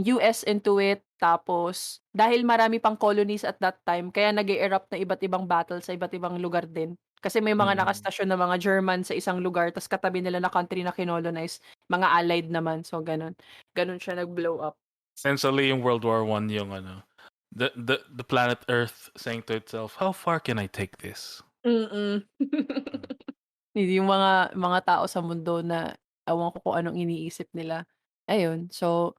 US into it, tapos dahil marami pang colonies at that time, kaya nag-erupt na iba't ibang battle sa iba't ibang lugar din. Kasi may mga nakastasyon na mga German sa isang lugar, tas katabi nila na country na kinolonize, mga allied naman. So, ganun. Ganun siya nag-blow up. essentially yung World War I yung the planet Earth saying to itself, how far can I take this? Hindi yung mga tao sa mundo na ewan ko kung anong iniisip nila. Ayun. So,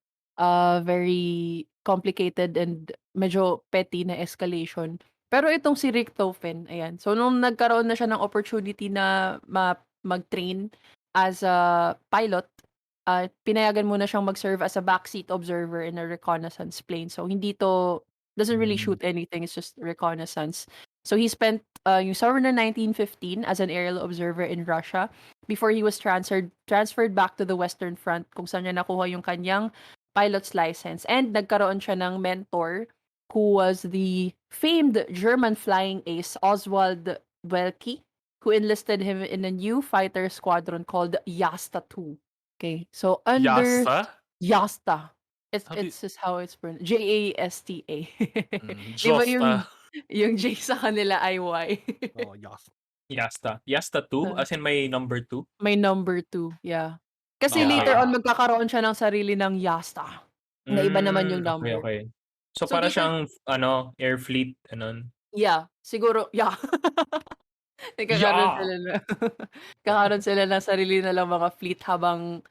very complicated and medyo petty na escalation. Pero itong si Richthofen, ayan. So, nung nagkaroon na siya ng opportunity na mag-train as a pilot, pinayagan muna siyang mag-serve as a backseat observer in a reconnaissance plane. So, doesn't really shoot anything. It's just reconnaissance. So, he spent yung summer na 1915 as an aerial observer in Russia before he was transferred back to the Western Front kung saan niya nakuha yung kanyang pilot's license. And nagkaroon siya ng mentor who was the famed German flying ace Oswald Welke, who enlisted him in a new fighter squadron called Yasta 2. Okay, so under Yasta? Yasta. How do you- It's just how it's pronounced. Jasta. Di ba Josta. yung J sa kanila ay Y? Oh, yes. Yasta 2? As in may number 2? May number 2, yeah. Kasi Okay. later on magkakaroon siya ng sarili ng Yasta. Na iba naman yung number. Okay. So, So, para dito- siyang, air fleet, Yeah, siguro, yeah. Kakaroon sila ng sarili na lang mga fleet habang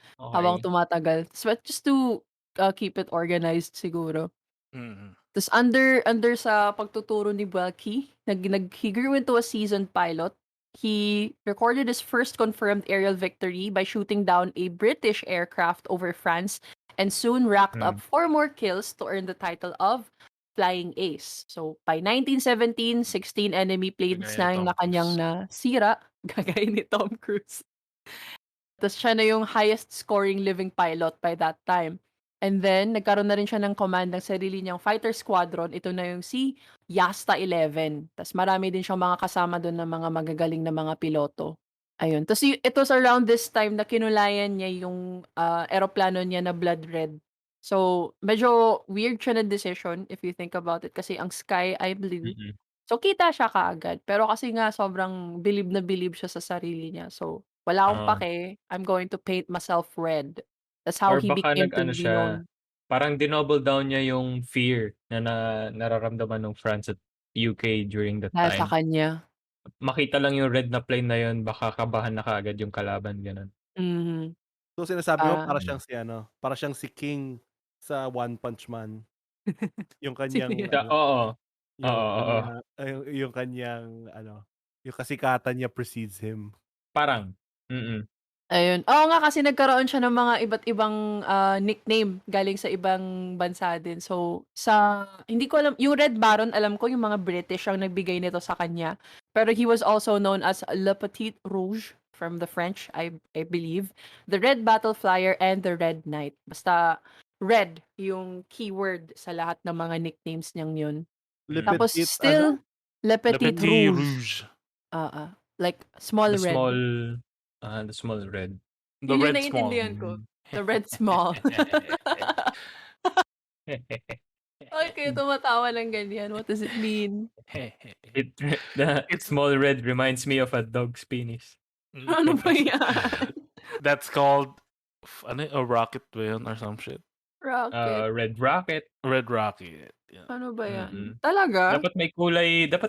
tumatagal. So, just to keep it organized siguro. Mhm. Tapos under sa pagtuturo ni Welke, he grew into a seasoned pilot. He recorded his first confirmed aerial victory by shooting down a British aircraft over France and soon racked up 4 more kills to earn the title of Flying Ace. So, by 1917, 16 enemy planes na yung na kanyang nasira Kagaya ni Tom Cruise. Tapos siya na yung highest scoring living pilot by that time. And then, nagkaroon na rin siya ng command ng sarili niyang fighter squadron. Ito na yung si Yasta 11. Tapos marami din siyang mga kasama doon ng mga magagaling na mga piloto. Ayun. Tapos it was around this time na kinulayan niya yung eroplano niya na blood red. So, medyo weird siya na decision if you think about it. Kasi ang sky ay blue. Mm. So, kita siya kaagad. Pero kasi nga, sobrang bilib na bilib siya sa sarili niya. So, wala akong Oo. pake. I'm going to paint myself red. That's how Or he baka became to nag-ano be siya, known. parang dinoble down niya yung fear na nararamdaman ng France at UK during that Dahil sa time. kanya. Makita lang yung red na plane na yun, baka kabahan na kaagad yung kalaban, gano'n. Mhm. So sinasabi mo para Ah, siyang si ano, para siyang si King sa One Punch Man. Yung sino kanyang yun? Oo, oo. yung Oo. yung kanyang yung kasikatan niya precedes him. Parang, mm. Ayun. Oo nga, kasi nagkaroon siya ng mga iba't ibang nickname galing sa ibang bansa din. So, hindi ko alam, yung Red Baron, alam ko yung mga British ang nagbigay nito sa kanya. Pero he was also known as Le Petit Rouge from the French, I believe. The Red Battle Flyer and the Red Knight. Basta, red yung keyword sa lahat ng mga nicknames niyang yun. Le Tapos Petit still, Le Le Petit Petit Rouge. Rouge. Like, small The red. small red. The Yun yung red small. naiintindihan ko. The red small. Bakit kayo tumatawa ng ganyan? What does it mean? The It's small red reminds me of a dog's penis. Ano ba yan? That's called a rocket ba yun or some shit. Rocket. Red rocket. Red rocket. Yeah. Ano ba yan? Mm. Talaga? Dapat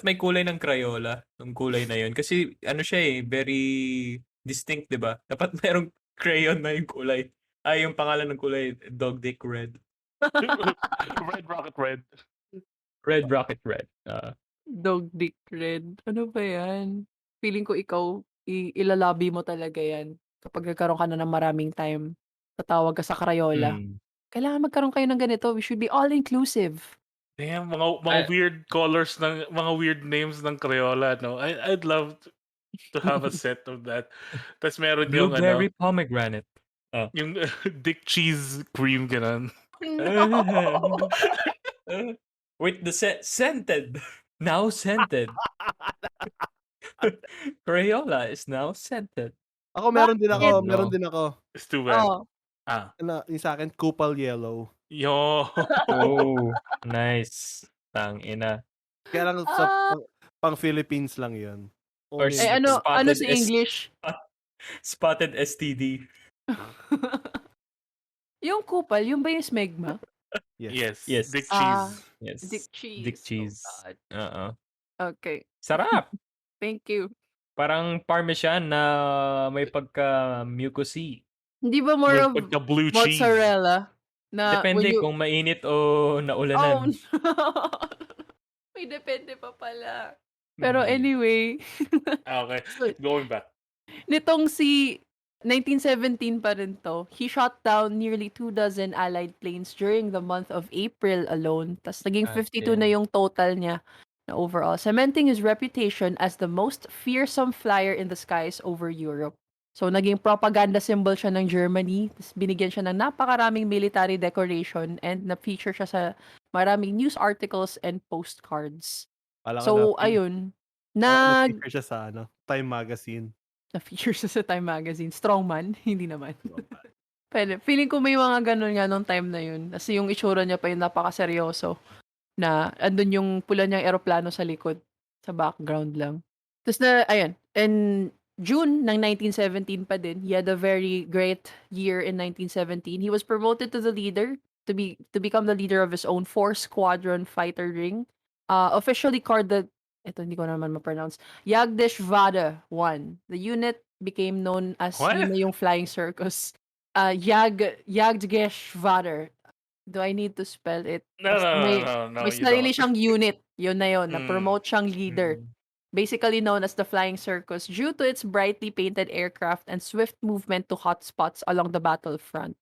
may kulay ng Crayola, ng kulay na 'yon kasi ano siya very distinct, 'di ba? Dapat merong crayon na yung kulay. Ay, yung pangalan ng kulay, Dog Dick Red. Red rocket red. Red Rocket Red. Dog dick red. Ano ba yan? Feeling ko ikaw, ilalabi mo talaga yan. Kapag nagkaroon ka na ng maraming time, tatawag ka sa Crayola. Kailangan magkaroon kayo ng ganito. We should be all-inclusive. Damn, mga weird colors ng mga weird names ng Crayola, no? I'd love to have a set of that. Tapos meron yung Blueberry pomegranate. yung dick cheese cream ganun. No! Wait, the scented. Now scented. Crayola is now scented. Ako meron din ako, Bakit? meron din ako. It's too bad. Oh. Yung sa akin, Kupal Yellow. Yo. Oh, nice. Tangina. Kaya lang pang Philippines lang 'yun. Or Eh ano spotted sa English? Spotted STD. Yung kupal, yung ba yung smegma? Yes. Yes. Dick cheese. Yes. Dick cheese. Dick cheese. Oh, God. Oo. Okay. Sarap. Thank you. Parang parmesan na may pagka-mucousy. Hindi ba more With of pagka blue cheese. mozzarella? Na Depende kung mainit o naulanan. Oh, no. May depende pa pala. Pero anyway. Okay. So, Going back. nitong si 1917 pa rin to, he shot down nearly 24 Allied planes during the month of April alone. Tas naging 52 na yung total niya na overall, cementing his reputation as the most fearsome flyer in the skies over Europe. So, naging propaganda symbol siya ng Germany. Tas binigyan siya ng napakaraming military decoration and na-feature siya sa maraming news articles and postcards. So, ayun. Na-feature siya sa Time Magazine. Na-feature siya sa Time Magazine. Strongman? Hindi naman. Pero feeling ko may mga ganun nga nung time na yun. Kasi yung itsura niya pa yung napakaseryoso. Na andun yung pula niyang eroplano sa likod. Sa background lang. Tapos ayun. In June ng 1917 pa din, he had a very great year in 1917. He was promoted to the leader, to become the leader of his own 4-squadron fighter ring. Officially called ito hindi ko naman ma-pronounce, Jagdgeschwader 1. The unit became known as yun na yung flying circus. Jagdgeschwader. Do I need to spell it? No, may sarili siyang unit. Yun na yun. Na-promote siyang leader. Basically known as the Flying Circus due to its brightly painted aircraft and swift movement to hotspots along the battlefront.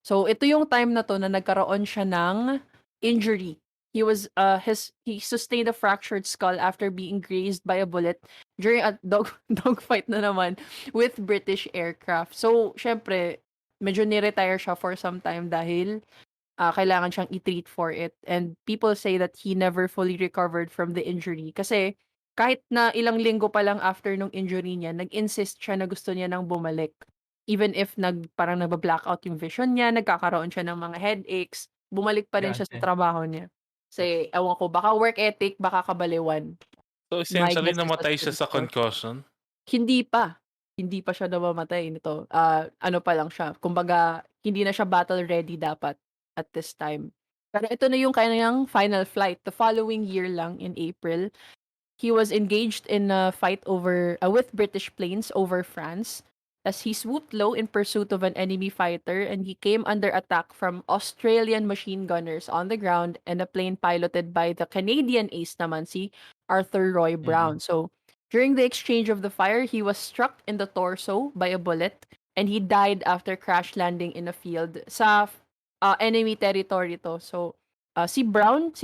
So, ito yung time na to na nagkaroon siya ng injury He sustained a fractured skull after being grazed by a bullet during a dogfight na naman with British aircraft. So, syempre, medyo ni-retire siya for some time dahil kailangan siyang i-treat for it. And people say that he never fully recovered from the injury. Kasi kahit na ilang linggo pa lang after nung injury niya, nag-insist siya na gusto niya nang bumalik. Even if parang nagba-blackout yung vision niya, nagkakaroon siya ng mga headaches, bumalik pa rin siya sa Grabe. trabaho niya. Kasi, ewan ko, baka work ethic, baka kabaliwan. So, My essentially, guess is namatay that's siya the sa story. concussion. Hindi pa. Hindi pa siya namamatay nito. Ano pa lang siya. Kumbaga, hindi na siya battle ready dapat at this time. Pero ito na yung kanyang final flight. The following year lang in April, he was engaged in a fight with British planes over France as he swooped low in pursuit of an enemy fighter, and he came under attack from Australian machine gunners on the ground and a plane piloted by the Canadian ace naman, si Arthur Roy Brown. So during the exchange of the fire, he was struck in the torso by a bullet, and he died after crash landing in a field sa enemy territory to. So si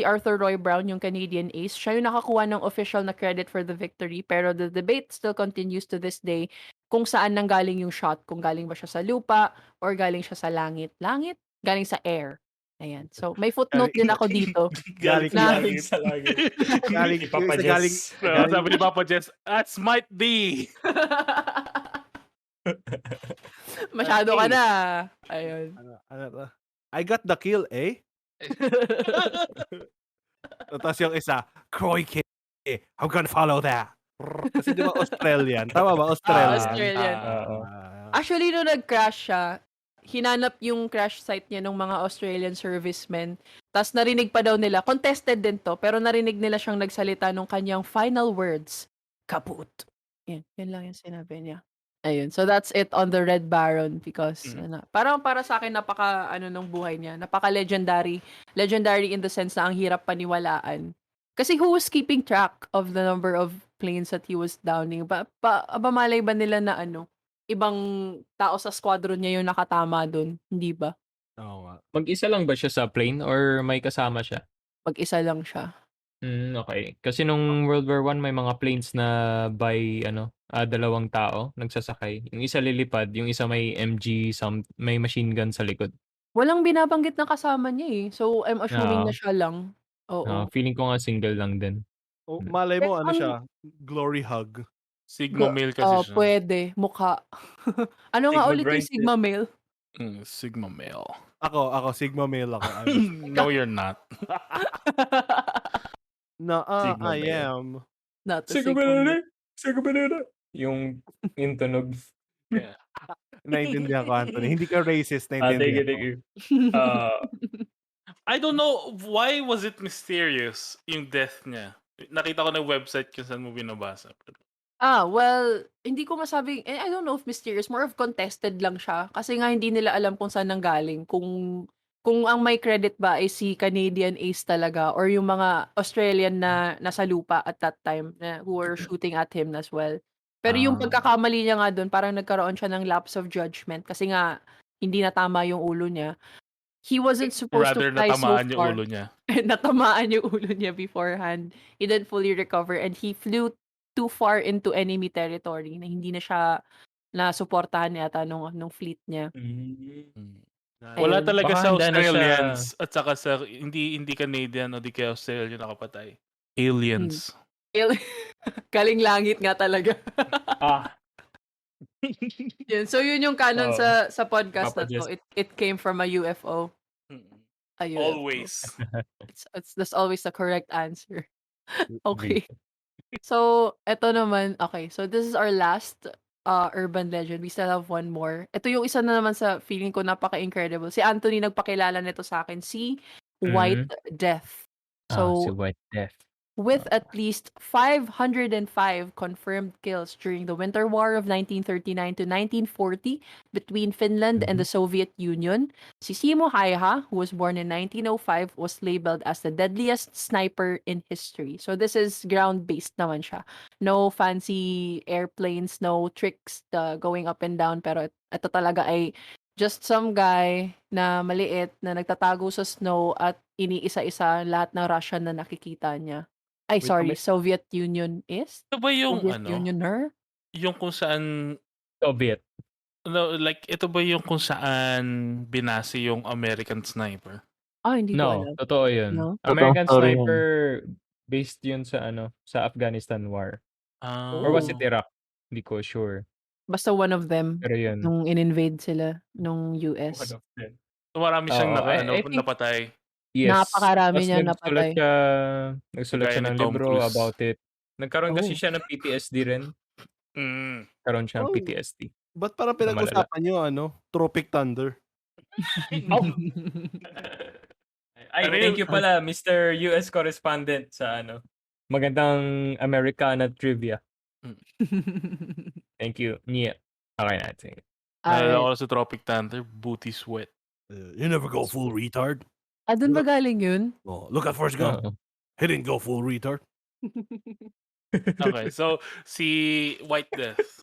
Arthur Roy Brown, yung Canadian ace, siya yung nakakuha ng official na credit for the victory, pero the debate still continues to this day kung saan nanggaling yung shot, kung galing ba siya sa lupa or galing siya sa langit. Langit? Galing sa air. Ayan. So, may footnote din ako dito. Galing sa Na- Galing langit. sa langit. Galing, Si Papa isa Jess. Sabi ni Papa Jess, that's might be. Masyado ka na. Ayun. ano to? I got the kill, eh? Tapos yung isa, Croy K. I'm gonna follow that. Kasi di ba Australian? Tama ba? Australian. Australian. Oo. Actually, nung nag-crash siya, hinanap yung crash site niya ng mga Australian servicemen. Tapos narinig pa daw nila, contested din to, pero narinig nila siyang nagsalita nung kanyang final words, kaput. Yan lang yung sinabi niya. Ayun. So that's it on the Red Baron because parang para sa akin napaka ng buhay niya, napaka legendary. Legendary in the sense na ang hirap paniwalaan. Kasi who was keeping track of the number of planes that he was downing? Malay ba nila na ibang tao sa squadron niya yung nakatama dun, hindi ba? Oo nga. Mag-isa lang ba siya sa plane or may kasama siya? Mag-isa lang siya. Okay. Kasi nung World War I may mga planes na by dalawang tao nagsasakay. Yung isa lilipad, yung isa may may machine gun sa likod. Walang binabanggit na kasama niya eh. So, I'm assuming na Oo. siya lang. Oo. Feeling ko nga single lang din. Malay mo, Pero siya? Glory hug. Sigma male kasi siya. Pwede. Mukha. Ano nga Sigma ulit yung grind Sigma male? Sigma male. Ako, Sigma male ako. No, you're not. No, Sigma I male. am. Not a Sigma male. Sigma male. Yung tunog. Yeah. Naintindihan ko, Anthony. Hindi ka racist, Thank naintindihan ko. you. I don't know why was it mysterious yung death niya. Nakita ko na website kung saan mo binabasa. Well, hindi ko masabing, I don't know if mysterious, more of contested lang siya. Kasi nga hindi nila alam kung saan nanggaling. Kung ang may credit ba ay si Canadian ace talaga or yung mga Australian na nasa lupa at that time who were shooting at him as well. Pero yung pagkakamali niya nga doon, parang nagkaroon siya ng lapse of judgment kasi nga hindi natama yung ulo niya. He wasn't supposed to Rather fly so natamaan yung far. ulo niya. Natamaan yung ulo niya beforehand. He didn't fully recover and he flew too far into enemy territory na hindi na siya nasuportahan yata nung fleet niya. Wala Ayun. talaga Baka sa handa na siya. Australians at saka sa hindi Canadian o di kaya Australian nakapatay. Aliens. Galing langit nga talaga. Yun. So yun yung canon Oo. sa podcast Papa na to. Jess. It came from a UFO. A UFO. Always. That's always the correct answer. Okay. So, eto naman, okay. So, this is our last urban legend. We still have one more. Ito yung isa na naman sa feeling ko napaka-incredible. Si Anthony nagpakilala nito sa akin. Si White Death. Si So, White Death. with at least 505 confirmed kills during the Winter War of 1939 to 1940 between Finland and the Soviet Union, si Simo Häyhä, who was born in 1905, was labeled as the deadliest sniper in history. So this is ground-based naman siya. No fancy airplanes, no tricks going up and down, pero ito talaga ay Just some guy na maliit na nagtatago sa snow at iniisa-isa lahat ng Russian na nakikita niya. Ay, Wait, sorry, Soviet Union is? Ito ba yung Soviet Unioner? yung kung saan Soviet. like ito ba yung kung saan binase yung American Sniper? Hindi ko No, alam. totoo yun. No? American Totoong story yun. Sniper based yun sa sa Afghanistan War. Or was it Oh. Iraq? Hindi ko sure. Basta one of them Pero yun. nung in-invade sila nung One US. of them. So, marami siyang Oo, I think napatay. yes. Napakarami Tapos niya nagsulat napatay. siya Gaya ni ng Tom libro Cruise. about it. Nagkaroon kasi Oh. siya ng PTSD rin. Nagkaroon siya ng Oh. PTSD. Ba't parang Na malala. pinag-usapan nyo, Tropic Thunder? Ay, Ano thank yun? you pala, Mr. US correspondent sa magandang Americana trivia. Thank you. Yeah. Okay na. Sige. Naalala Alright. ko sa Tropic Thunder, Booty Sweat. You never go full retard. Dun ba galing yun? Oh, look at Forrest Gump. Oo. He didn't go full retard. Okay, so si White Death.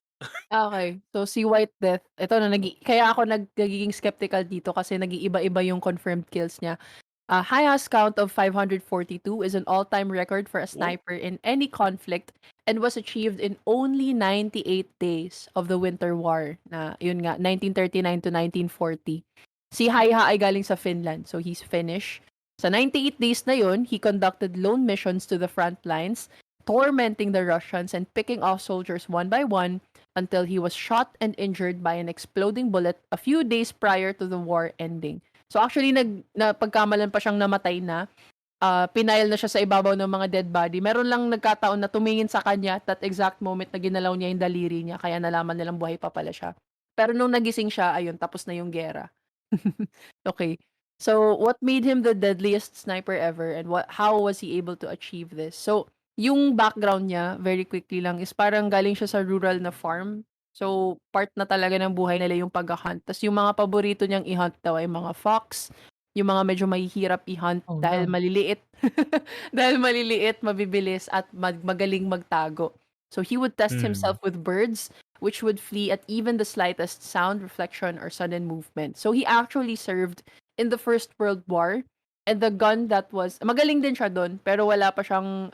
Okay. So, si White Death, ito na, kaya ako nagiging skeptical dito kasi nag-iiba-iba yung confirmed kills niya. Highest count of 542 is an all-time record for a sniper in any conflict and was achieved in only 98 days of the Winter War. Na, yun nga, 1939 to 1940. Si Haiha ay galing sa Finland, so he's Finnish. Sa 98 days na yun, he conducted lone missions to the front lines, tormenting the Russians and picking off soldiers one by one until he was shot and injured by an exploding bullet a few days prior to the war ending. So actually, pagkamalan pa siyang namatay na, pinail na siya sa ibabaw ng mga dead body. Meron lang nagkataon na tumingin sa kanya at that exact moment na ginalaw niya yung daliri niya, kaya nalaman nilang buhay pa pala siya. Pero nung nagising siya, ayun, tapos na yung gera. Okay. So, what made him the deadliest sniper ever and how was he able to achieve this? So, yung background niya, very quickly lang, is parang galing siya sa rural na farm. So, part na talaga ng buhay nila yung pag-hunt. Tapos yung mga paborito niyang i-hunt daw ay mga fox, yung mga medyo mahihirap i-hunt dahil maliliit. Dahil maliliit, mabibilis, at magaling magtago. So, he would test himself with birds, which would flee at even the slightest sound, reflection, or sudden movement. So, he actually served in the First World War. And the gun that was, magaling din siya doon, pero wala pa siyang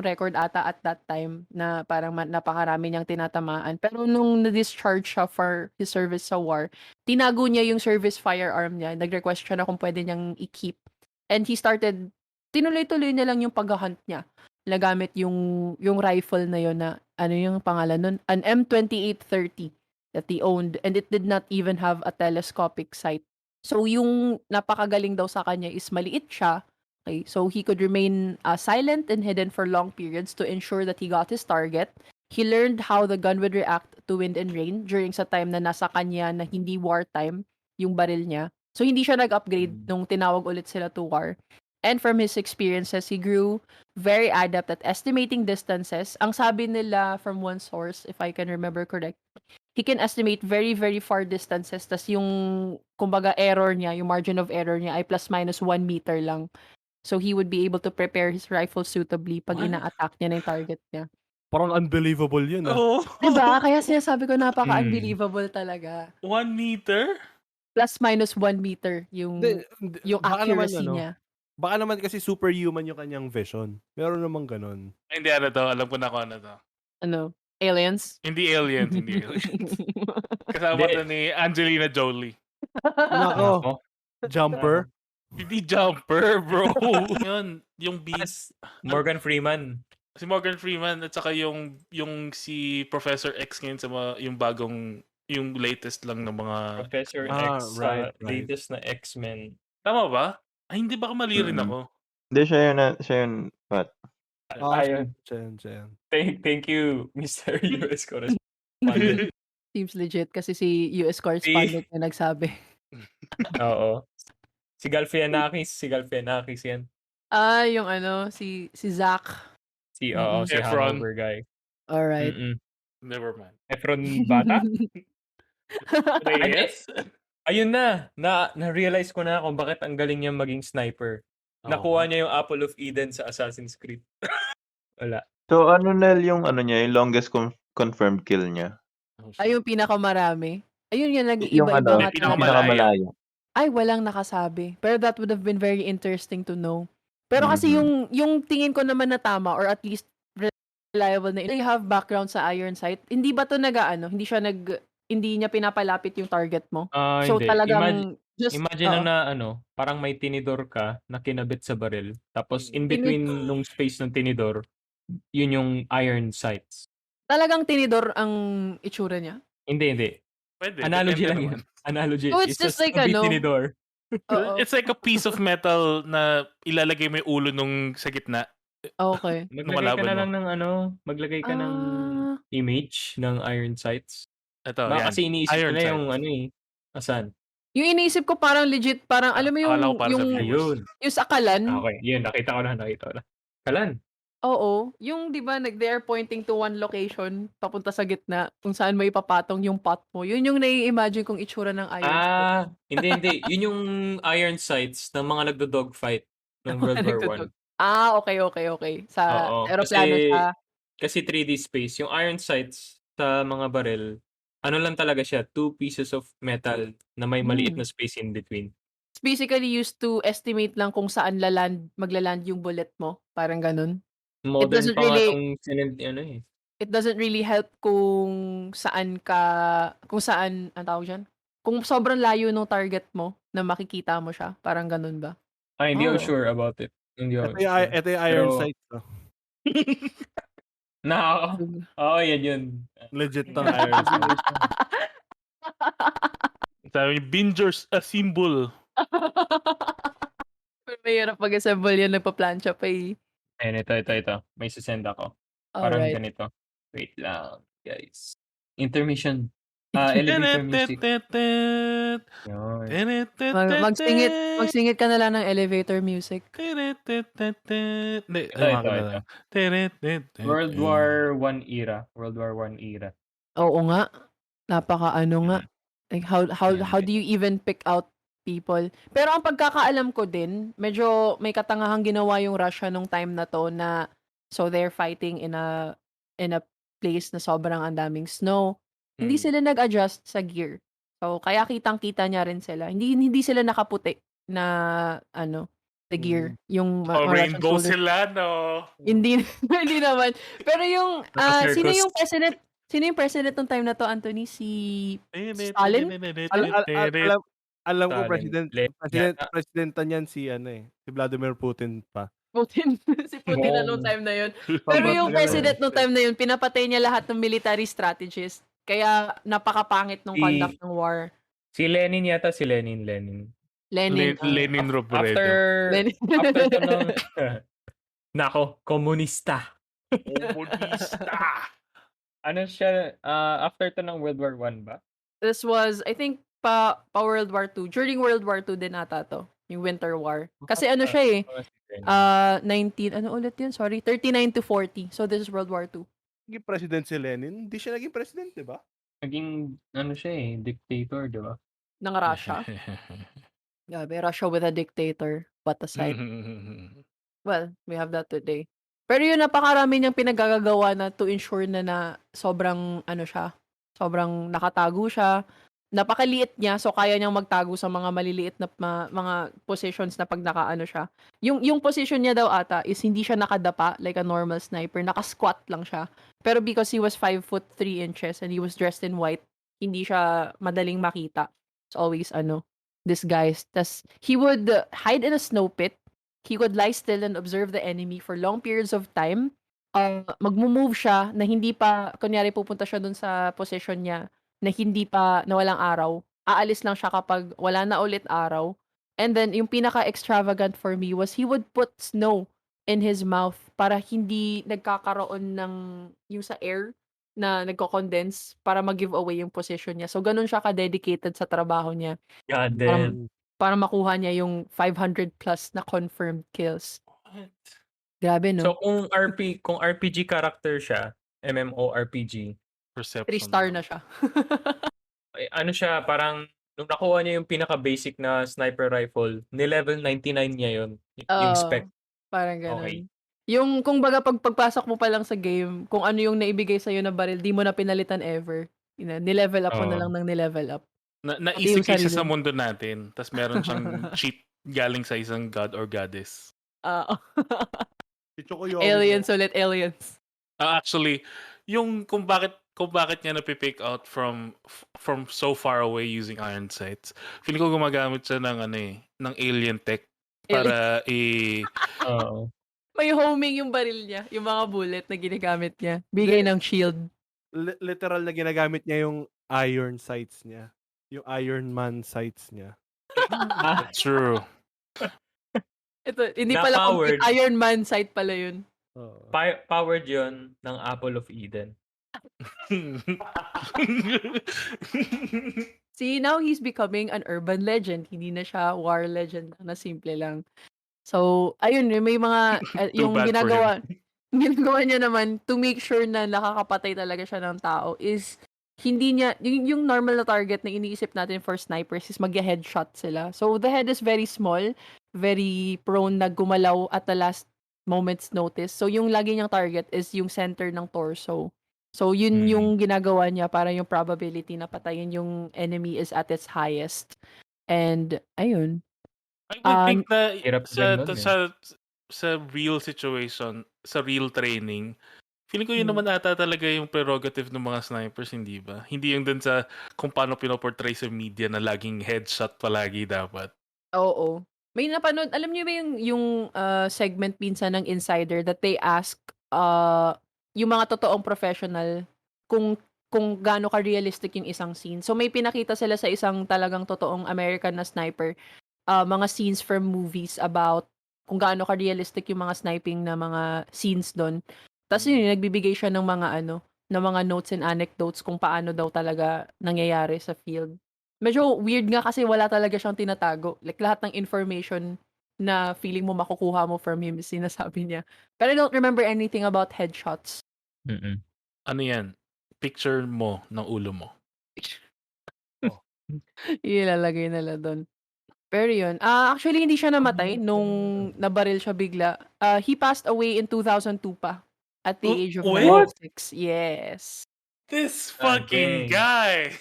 record ata at that time na parang napakarami niyang tinatamaan. Pero nung na-discharge siya for his service sa war, tinago niya yung service firearm niya. Nag-request siya na kung pwede niyang i-keep. And he started, tinuloy-tuloy niya lang yung pag-hunt niya. Nagamit yung rifle na yun na, ano yung pangalan nun? An M2830 that he owned. And it did not even have a telescopic sight. So yung napakagaling daw sa kanya is maliit siya. Okay, so he could remain silent and hidden for long periods to ensure that he got his target. He learned how the gun would react to wind and rain during sa time na nasa kanya na hindi wartime yung baril niya. So hindi siya nag-upgrade nung tinawag ulit sila to war. And from his experiences, he grew very adept at estimating distances. Ang sabi nila from one source, if I can remember correct, he can estimate very, very far distances. Tas yung, kumbaga, error niya, yung margin of error niya ay plus minus 1 meter lang. So, he would be able to prepare his rifle suitably pag ina-attack niya na yung target niya. Parang unbelievable yun, Oo. Diba? Kaya sinasabi ko napaka-unbelievable talaga. 1 meter? Plus minus 1 meter yung baka naman, accuracy niya. Baka naman kasi superhuman yung kanyang vision. Meron namang ganun. Hindi, ano to. Alam ko na kung ano to. Ano? Aliens? Hindi aliens. Kasama to ni Angelina Jolie. Nako. Jumper. Hindi jumper, bro. Yun, yung beast. Morgan Freeman. Si Morgan Freeman at saka yung si Professor X ngayon sa yung bagong, yung latest lang ng mga... Professor X, right. latest na X-Men. Tama ba? Ay, hindi, baka mali rin ako. Hindi, siya yun, Pat. Ayun. Siya. Thank you, Mr. US correspondent. Seems legit kasi si US correspondent na nagsabi. Oo. Si Galfianakis yan. Yung ano, si Zach. Si Efron. Hanover guy. Alright. Never mind. Efron bata? Reyes? Ayun na-realize ko na kung bakit ang galing niya maging sniper. Nakuha niya yung Apple of Eden sa Assassin's Creed. Wala. So, Nel, yung longest confirmed kill niya? Ay, yung pinakamarami. Ayun nga, Yung nag-iiba-iba ano, nga May yung talaga. pinakamalayo. Ay, walang nakasabi. Pero that would have been very interesting to know. Pero kasi yung tingin ko naman na tama or at least reliable na you have background sa iron sight, hindi ba to hindi niya pinapalapit yung target mo? So Hindi. talagang just, Imagine lang na ano, parang may tinidor ka na kinabit sa baril. Tapos in tinid between nung space ng tinidor, yun yung iron sights. talagang tinidor ang itsura niya? Hindi. Pwede, Analogy depende lang naman. yun. Analogy. So it's It's just just like to be tinidor. oo, It's like a piece of metal na ilalagay mo yung ulo nung sa gitna okay. ng Maglagay ka kalaban na mo. lang ng ano, maglagay ka ng Ah, image ng iron sights. Ito, Baka yan. kasi iniisip Iron nila yung sights. ano yung asan? iniisip ko parang legit, parang alam mo Akala ko para sa viewers. Ayun. sa kalan. Okay, yun, nakita ko na. Kalan. Oo, yung 'di ba they are pointing to one location papunta sa gitna kung saan mo ipapatong yung pot mo. Yun yung nai-imagine kong itsura ng iron sight. Hindi. Yun yung iron sights ng mga nagdo-dogfight Ng nung mga World War nagtutug. One. Okay. Sa Oo, eroplano siya. kasi 3D space. Yung iron sights sa mga baril, ano lang talaga siya, 2 pieces of metal na may maliit Hmm. na space in between. It's basically used to estimate lang kung saan magla-land yung bullet mo, parang ganun. It Modern doesn't pa nga really 'tong ano eh. it doesn't really help kung saan anong tawag diyan? Kung sobrang layo nung target mo na makikita mo siya, parang ganun ba? Hindi ako Oh. sure about it. Hindi ako Ito sure. ito yung Pero iron sight. Oh. oo, yan yun. Legit tong iron sight. Sabi niyo, Bingers a symbol. Mahirap mag-assemble yan, nagpa-plancha pa eh. Ayan, ito. May sesend ako. Parang Alright. ganito. Wait lang, guys. Intermission. Elevator music. Yun. Magsingit ka na lang ng elevator music. Hindi, Ito. World War One era. Oo nga. Napaka-ano nga. Like how Yan. do you even pick out people? Pero ang pagkakaalam ko din, medyo may katangahang ginawa yung Russia nung time na 'to na so they're fighting in a place na sobrang ang daming snow. Hindi sila nag-adjust sa gear. So kaya kitang-kita niya rin sila. Hindi sila nakaputi na the gear, yung Russian Rainbow soldiers. sila, no? Hindi hindi naman. Pero yung Naka-circus. sino yung president nung time na 'to, Anthony? Si Stalin? Alam ko Stalin. Lenin yata. presidenta niyan si si Vladimir Putin pa. Putin. Si Putin na nung Oo. time na yun. Pero Sobrang yung tagal president nung time na yun, pinapatay niya lahat ng military strategists. Kaya napakapangit nung conduct ng war. Si Lenin yata, Lenin. Lenin. Lenin After Robredo. Lenin. after to ng nako, komunista. Komunista! Ano siya, after to ng World War One ba? This was, I think, pa World War II. During World War II din ata to. Yung Winter War. Kasi ano siya eh. 39 to 40. So this is World War II. Naging president si Lenin? Hindi siya naging president, di ba? Naging ano siya eh, dictator, di ba? Ng Russia. Grabe, Russia with a dictator. What a sight. Well, we have that today. Pero yun, napakarami niyang pinagagagawa na to ensure na sobrang sobrang nakatago siya. Napakaliit niya, so kaya niyang magtago sa mga maliliit na mga positions na pag nakaano siya. Yung position niya daw ata is hindi siya nakadapa like a normal sniper, naka-squat lang siya. Pero because he was 5'3" and he was dressed in white, hindi siya madaling makita. It's always disguised. Tas he would hide in a snow pit. He would lie still and observe the enemy for long periods of time. Magmo-move siya na hindi pa, kunyari pupunta siya dun sa position niya na hindi pa, na walang araw. Aalis lang siya kapag wala na ulit araw. And then, yung pinaka-extravagant for me was he would put snow in his mouth para hindi nagkakaroon ng yung sa air na nagko-condense para mag-give away yung position niya. So, ganun siya ka-dedicated sa trabaho niya. God damn. Para makuha niya yung 500 plus na confirmed kills. What? Grabe, no? So kung RPG character siya, MMORPG, 3 Perception. star na siya. ano siya, parang nung nakuha niya yung pinaka-basic na sniper rifle, ni-level 99 niya yun. Yung spec. Parang ganun. Okay. Yung, kung baga, pagpasok mo pa lang sa game, kung ano yung naibigay sa'yo na baril, di mo na pinalitan ever. Nilevel up mo na Oo. lang ng nilevel up. Pati yung Naisip siya sarili sa mo. mundo natin, tas meron siyang cheat galing sa isang god or goddess. Oo. Si Chokoyomi Aliens ulit, aliens. Actually, yung kung bakit niya napipick out from so far away using iron sights. Feeling ko gumagamit siya ng ng alien tech para Oo. May homing yung baril niya, yung mga bullet na ginagamit niya. Bigay ng shield. literal na ginagamit niya yung iron sights niya. Yung Iron Man sights niya. That's true. Ito, hindi pala complete Na-powered. Iron Man sight pala yun. Oo. Powered yon ng Apple of Eden. See, now he's becoming an urban legend. Hindi na siya war legend na simple lang. So, ayun, may mga Too yung bad for ginagawa niya naman to make sure na nakakapatay talaga siya ng tao is hindi niya yung normal na target na iniisip natin for snipers is mag-headshot sila. So the head is very small, very prone na gumalaw at the last moment's notice. So yung lagi niyang target is yung center ng torso. So yun yung ginagawa niya para yung probability na patayin yung enemy is at its highest. And ayun. I would think na Hirap din nun, sa real situation, sa real training, feeling ko yun Hmm. naman ata talaga yung prerogative ng mga snipers, hindi ba? Hindi yung dun sa kung paano pinoportray sa media na laging headshot palagi dapat. Oo. May napanood, alam niyo ba yung segment minsan ng Insider that they ask yung mga totoong professional kung gaano ka realistic yung isang scene. So may pinakita sila sa isang talagang totoong American na sniper, mga scenes from movies about kung gaano ka realistic yung mga sniping na mga scenes doon. Tapos yun, nagbibigay siya ng mga ng mga notes and anecdotes kung paano daw talaga nangyayari sa field. Medyo weird nga kasi wala talaga siyang tinatago. Like, lahat ng information na feeling mo makukuha mo from him is sinasabi niya. Pero I don't remember anything about headshots. Mm-mm. Ano yan? Picture mo ng ulo mo. Ilalagay nila doon. Pero yun. Actually, hindi siya namatay nung nabaril siya bigla. He passed away in 2002 pa. At the age of What? 96. Yes. This Ah, fucking dang. guy!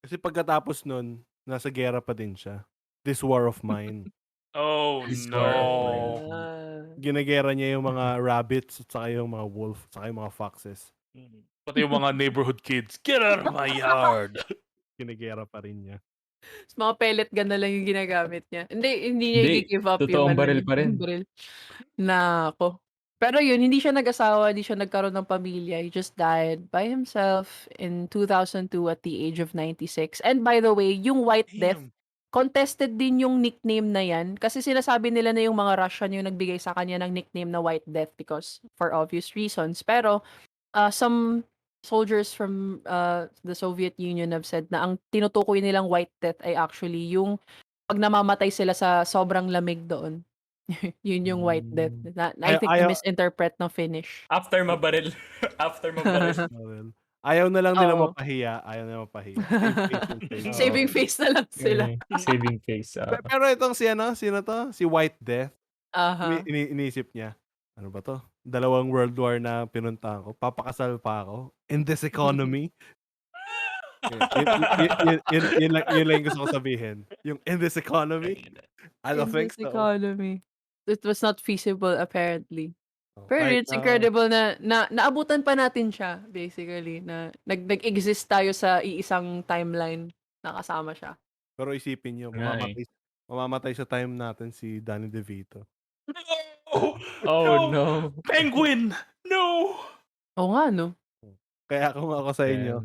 Kasi pagkatapos nun, nasa gera pa din siya. This war of mine. Oh This no. war of Ginagera niya yung mga rabbits at saka yung mga wolf at saka yung mga foxes. Pati yung mga neighborhood kids, get out of my yard! Ginagera pa rin niya. Mga pellet gun na lang yung ginagamit niya. Hindi niya Hindi, i-give up totoong yung baril niya, pa rin. yung baril. Nako. Pero yun, hindi siya nag-asawa, hindi siya nagkaroon ng pamilya. He just died by himself in 2002 at the age of 96. And by the way, yung White Death, contested din yung nickname na yan. Kasi sinasabi nila na yung mga Russian yung nagbigay sa kanya ng nickname na White Death because for obvious reasons. Pero some soldiers from the Soviet Union have said na ang tinutukoy nilang White Death ay actually yung pag namamatay sila sa sobrang lamig doon. Yun yung White Death. I think na-misinterpret ng Finnish. After mabaril. After mabaril. Well, ayaw na lang nila Oo. mapahiya. Ayaw na mapahiya. Saving face na lang sila. Saving face. Pero itong sino to? Si White Death. Aha. Iniisip niya, ano ba to? 2 World War na pinuntahan ko. Papakasal pa ako. In this economy. Yun lang gusto ko sabihin. Yung in this economy. I don't think In this so. economy. It was not feasible apparently. Pero Kahit it's incredible na naabutan pa natin siya basically na nag-exist tayo sa iisang timeline na kasama siya. Pero isipin niyo, mamamatay sa time natin si Danny DeVito. Oh no. Penguin! No! Oo nga, no? Kaya kung ako sa inyo,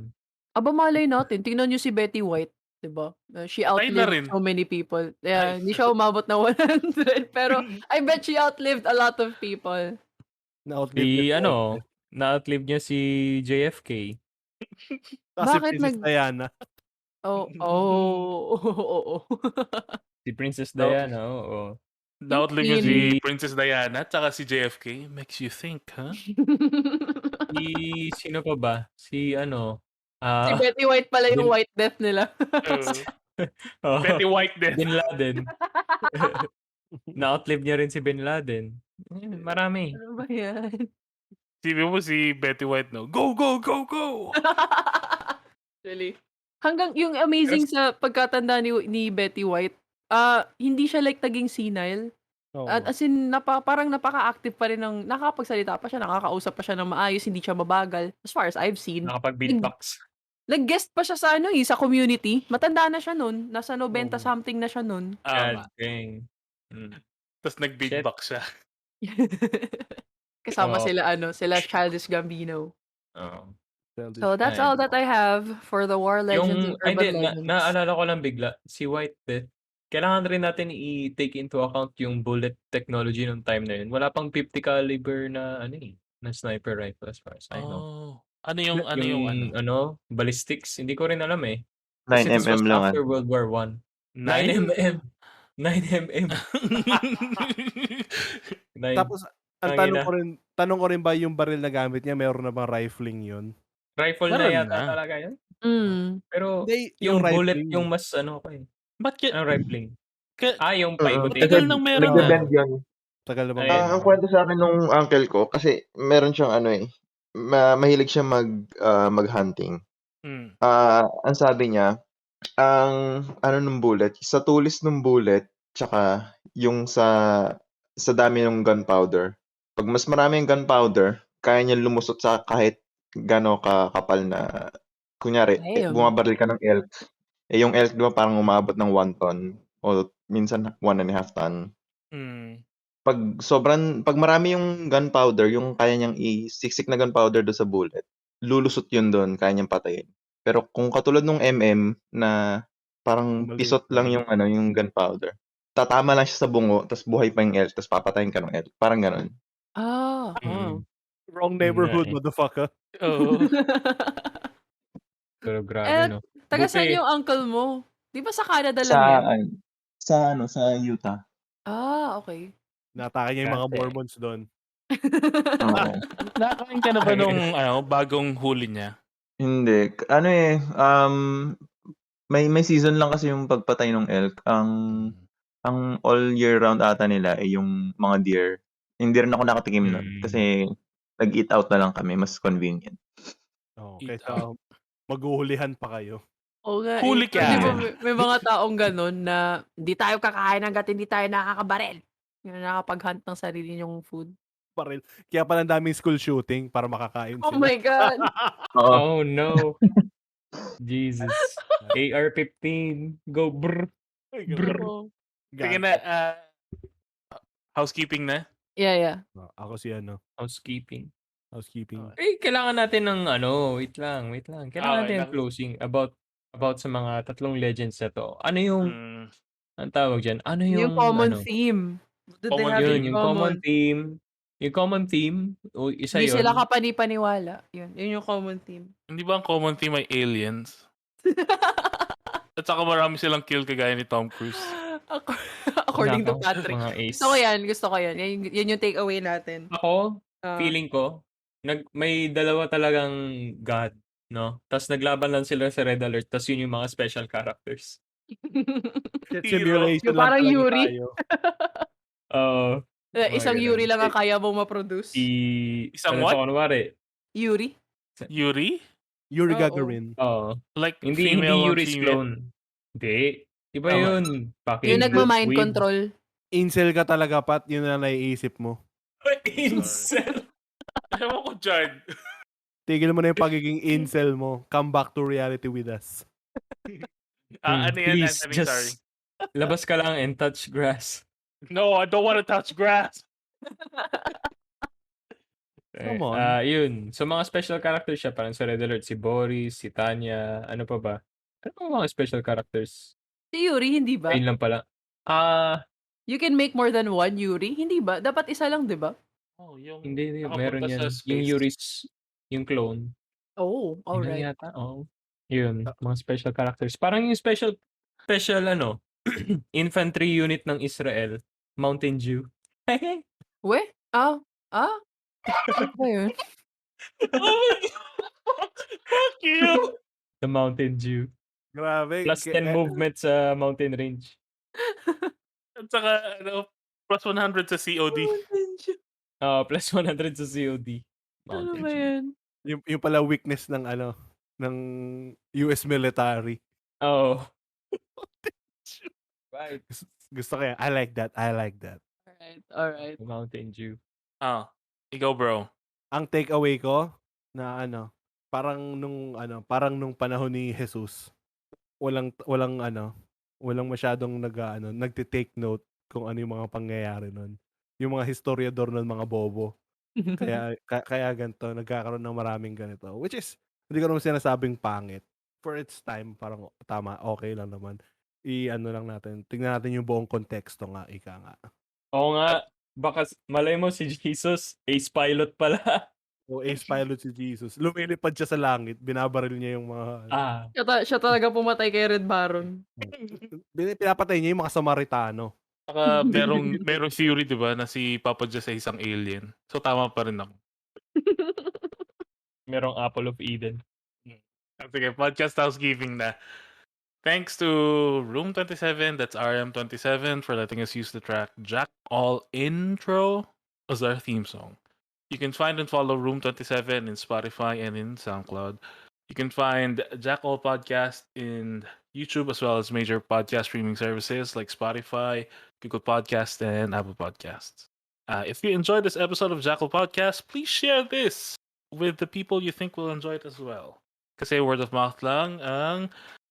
Aba, malay natin. Tingnan niyo si Betty White, 'di ba? She Patay na rin. outlived so many people. Hindi siya umabot na 100, pero I bet she outlived a lot of people. Na-outlive niya si JFK. Kasi Bakit Princess Diana. Oo. Si Princess Diana, oo. Na-outlive niya si Princess Diana at saka si JFK. Makes you think, huh? Sino pa ba? Si Si Betty White pala yung White Death nila. Betty White Death. Bin Laden. Na-outlive niya rin si Bin Laden. Marami. Ano ba yan? Sabi mo si Betty White, no? Go, go, go, go! Really. Hanggang yung Pero amazing sa pagkatanda ni Betty White, hindi siya like naging senile. At Oo. as in, parang napaka-active pa rin ng, nakakapagsalita pa siya, nakakausap pa siya ng maayos, hindi siya mabagal. As far as I've seen. nakapag-beatbox. Nag-guest pa siya sa sa community. Matanda na siya nun. Nasa 90 Oo. something na siya nun. God Tama. dang. Tapos Shit. nag-beatbox siya. Kasama Oo. sila Childish Gambino. Oo. So that's Ay, all that I have for the war legends and Ay, urban hindi, legends. naalala ko lang bigla, si White Death, kailangan rin natin i-take into account yung bullet technology nung time na yun. Wala pang 50 caliber na na sniper rifle as far as I know. Oh. Ano yung Ballistics, hindi ko rin alam eh. Kasi this 9mm was lang. after World War I. 9mm. 9mm. 9. Tapos, ang tanong ko rin ba yung baril na gamit niya, meron na bang rifling yun? Rifle na Meron yata na. talaga yun. Mm. Pero Hindi, yung bullet rifling. yung mas ko eh. Ba't Anong rifling? Yung Matagal paikot-ikot. nang meron na. Nagbe-bend yun. Tagal na bang Ayun. Ang kwento sa akin nung uncle ko, kasi meron siyang mahilig siya mag-hunting. Ang sabi niya, ang nung bullet, sa tulis nung bullet, tsaka yung sa dami ng gunpowder. Pag mas marami yung gunpowder, kaya niya lumusot sa kahit gano'ng kakapal na, kunyari, Damn. bumabaril ka ng elk. Yung elk, di ba, parang umabot ng 1 ton o minsan 1.5 ton. Pag marami yung gunpowder, yung kaya niyang isiksik na gunpowder doon sa bullet, lulusot yun doon, kaya niyang patayin. Pero kung katulad nung MM na parang Maliit pisot lang yung yung gunpowder, tatama lang siya sa bungo, tapos buhay pa yung elk, tapos papatayin ka ng elk. Parang gano'n. Wrong neighborhood, motherfucker. Oo. Pero grabe, no? Taga saan Buti, yung uncle mo? Di ba sa Canada lang yan? Sa Utah. Okay. Natake niya yung mga Dati. Mormons doon. Oo. Nakakain ka na ba nung bagong huli niya? Hindi. May season lang kasi yung pagpatay ng elk. Ang all year round ata nila ay yung mga deer. Hindi rin ako nakatikim nun. Kasi nag-eat out na lang kami. Mas convenient. Eat Kaysa maghuhulihan pa kayo. Oo nga Huli Pero di ba ka. may mga taong ganun na hindi tayo kakain hanggat hindi tayo nakakabaril. Yung nakakapag-hunt ng sarili niyong food. Baril. Kaya pala ang daming school shooting para makakain Oh sila. my God. Oo. oh no. Jesus. AR-15. Go brr. Brr. Sige na, housekeeping na. Yeah. Ako si Housekeeping. Kailangan natin ng wait lang. Kailangan natin ng closing about sa mga tatlong legends na to. Ano yung, ang tawag dyan? Ano Yung yung, common theme. Do they have in yung common common? theme. Yung common theme, isa Hindi yun. sila kapani-paniwala. Yun yung common theme. Hindi ba ang common theme ay aliens? At saka marami silang kill kagaya ni Tom Cruise. According to Nako, Patrick. mga ace. Gusto ko yan. Yan yung takeaway natin. Ako, feeling ko, may dalawa talagang God, no? Tapos naglaban lang sila sa Red Alert, tapos yun yung mga special characters. Simulation Yung lang parang talaga Yuri. tayo. Isang Yuri lang ang kaya mong ma-produce. Isang what? Kunwari, Yuri? Yuri? Yuri Oo. Gagarin. Like hindi female on Yuri's female? clone. Hindi. Iba yun. Yung nagma-mind weeb. control. Incel ka talaga, Pat. Yun na naiisip mo. Incel. Ewan ko dyan. Tigil mo na yung pagiging incel mo. Come back to reality with us. Ano yan, Please, Anthony? just Sorry. labas ka lang and touch grass. No, I don't want to touch grass. Come on. Yun. So, mga special characters siya. Parang sa Red Alert, si Boris, si Tanya, ano pa ba? Ano pa mga special characters? Si Yuri, hindi ba? Ayun lang pala. You can make more than one Yuri? Hindi ba? Dapat isa lang, di ba? Yung Hindi, nakapunta meron sa yan. space. Yung Yuri's, yung clone. Oh, Yun lang alright. yata. Yun, mga special characters. Parang yung special infantry unit ng Israel, Mountain Dew. We? Ano ba yun? Oh my God! Fuck you! The Mountain Dew. Grabe. Plus 10 movement sa mountain range. At saka, plus 100 sa COD. Plus 100 sa COD. Ano Mountain ba Dew. yan? Yung pala weakness ng ano, ng US military. Oo. Right. Gusto ko yan. I like that. I like that. Alright. Mountain Dew. Ikaw bro. Ang takeaway ko na parang nung panahon ni Jesus, walang masyadong nagte-take note kung ano yung mga pangyayari nun. Yung mga historiador nun, mga bobo. Kaya ganito, nagkakaroon ng maraming ganito. Which is, hindi ko naman sinasabing pangit. For its time, parang tama, okay lang naman. Lang natin, tingnan natin yung buong konteksto nga, ika nga. Oo nga. Baka malay mo si Jesus, ace pilot pala. O ace pilot si Jesus. Lumilipad siya sa langit, binabaril niya yung mga... Siya talaga pumatay kay Red Baron. Pinapatay niya yung mga Samaritano. Saka merong theory, di ba, na si Papa Diyos ay isang alien. So tama pa rin ako. Merong Apple of Eden. Sige, podcast housekeeping na. Thanks to Room 27, that's RM27, for letting us use the track Jack All Intro as our theme song. You can find and follow Room 27 in Spotify and in SoundCloud. You can find Jack All Podcast in YouTube as well as major podcast streaming services like Spotify, Google Podcasts, and Apple Podcasts. If you enjoyed this episode of Jackal Podcast, please share this with the people you think will enjoy it as well. Kasi word of mouth lang ang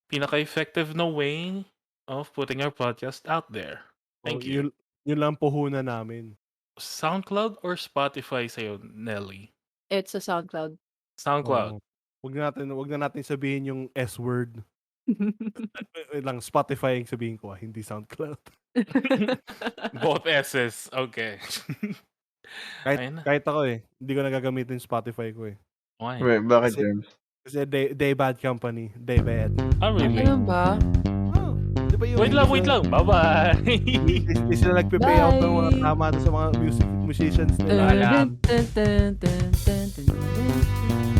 pinaka-effective na way of putting our podcast out there. Thank you. Yun lang puhunan namin. SoundCloud or Spotify sa'yo, Nelly? It's a SoundCloud. SoundCloud. Wag na natin sabihin yung S-word. Lang Spotify yung sabihin ko, hindi SoundCloud. Both S's. Okay. kahit ako hindi ko nagagamitin Spotify ko Why? Wait, bakit, James? Kasi they bad company. They bad. Really? Ano ba? Di ba yung... Wait lang. Bye-bye. Hindi sila nagpe-pay out ng mga tama sa mga musicians nila. Dun, dun, dun, dun, dun, dun, dun.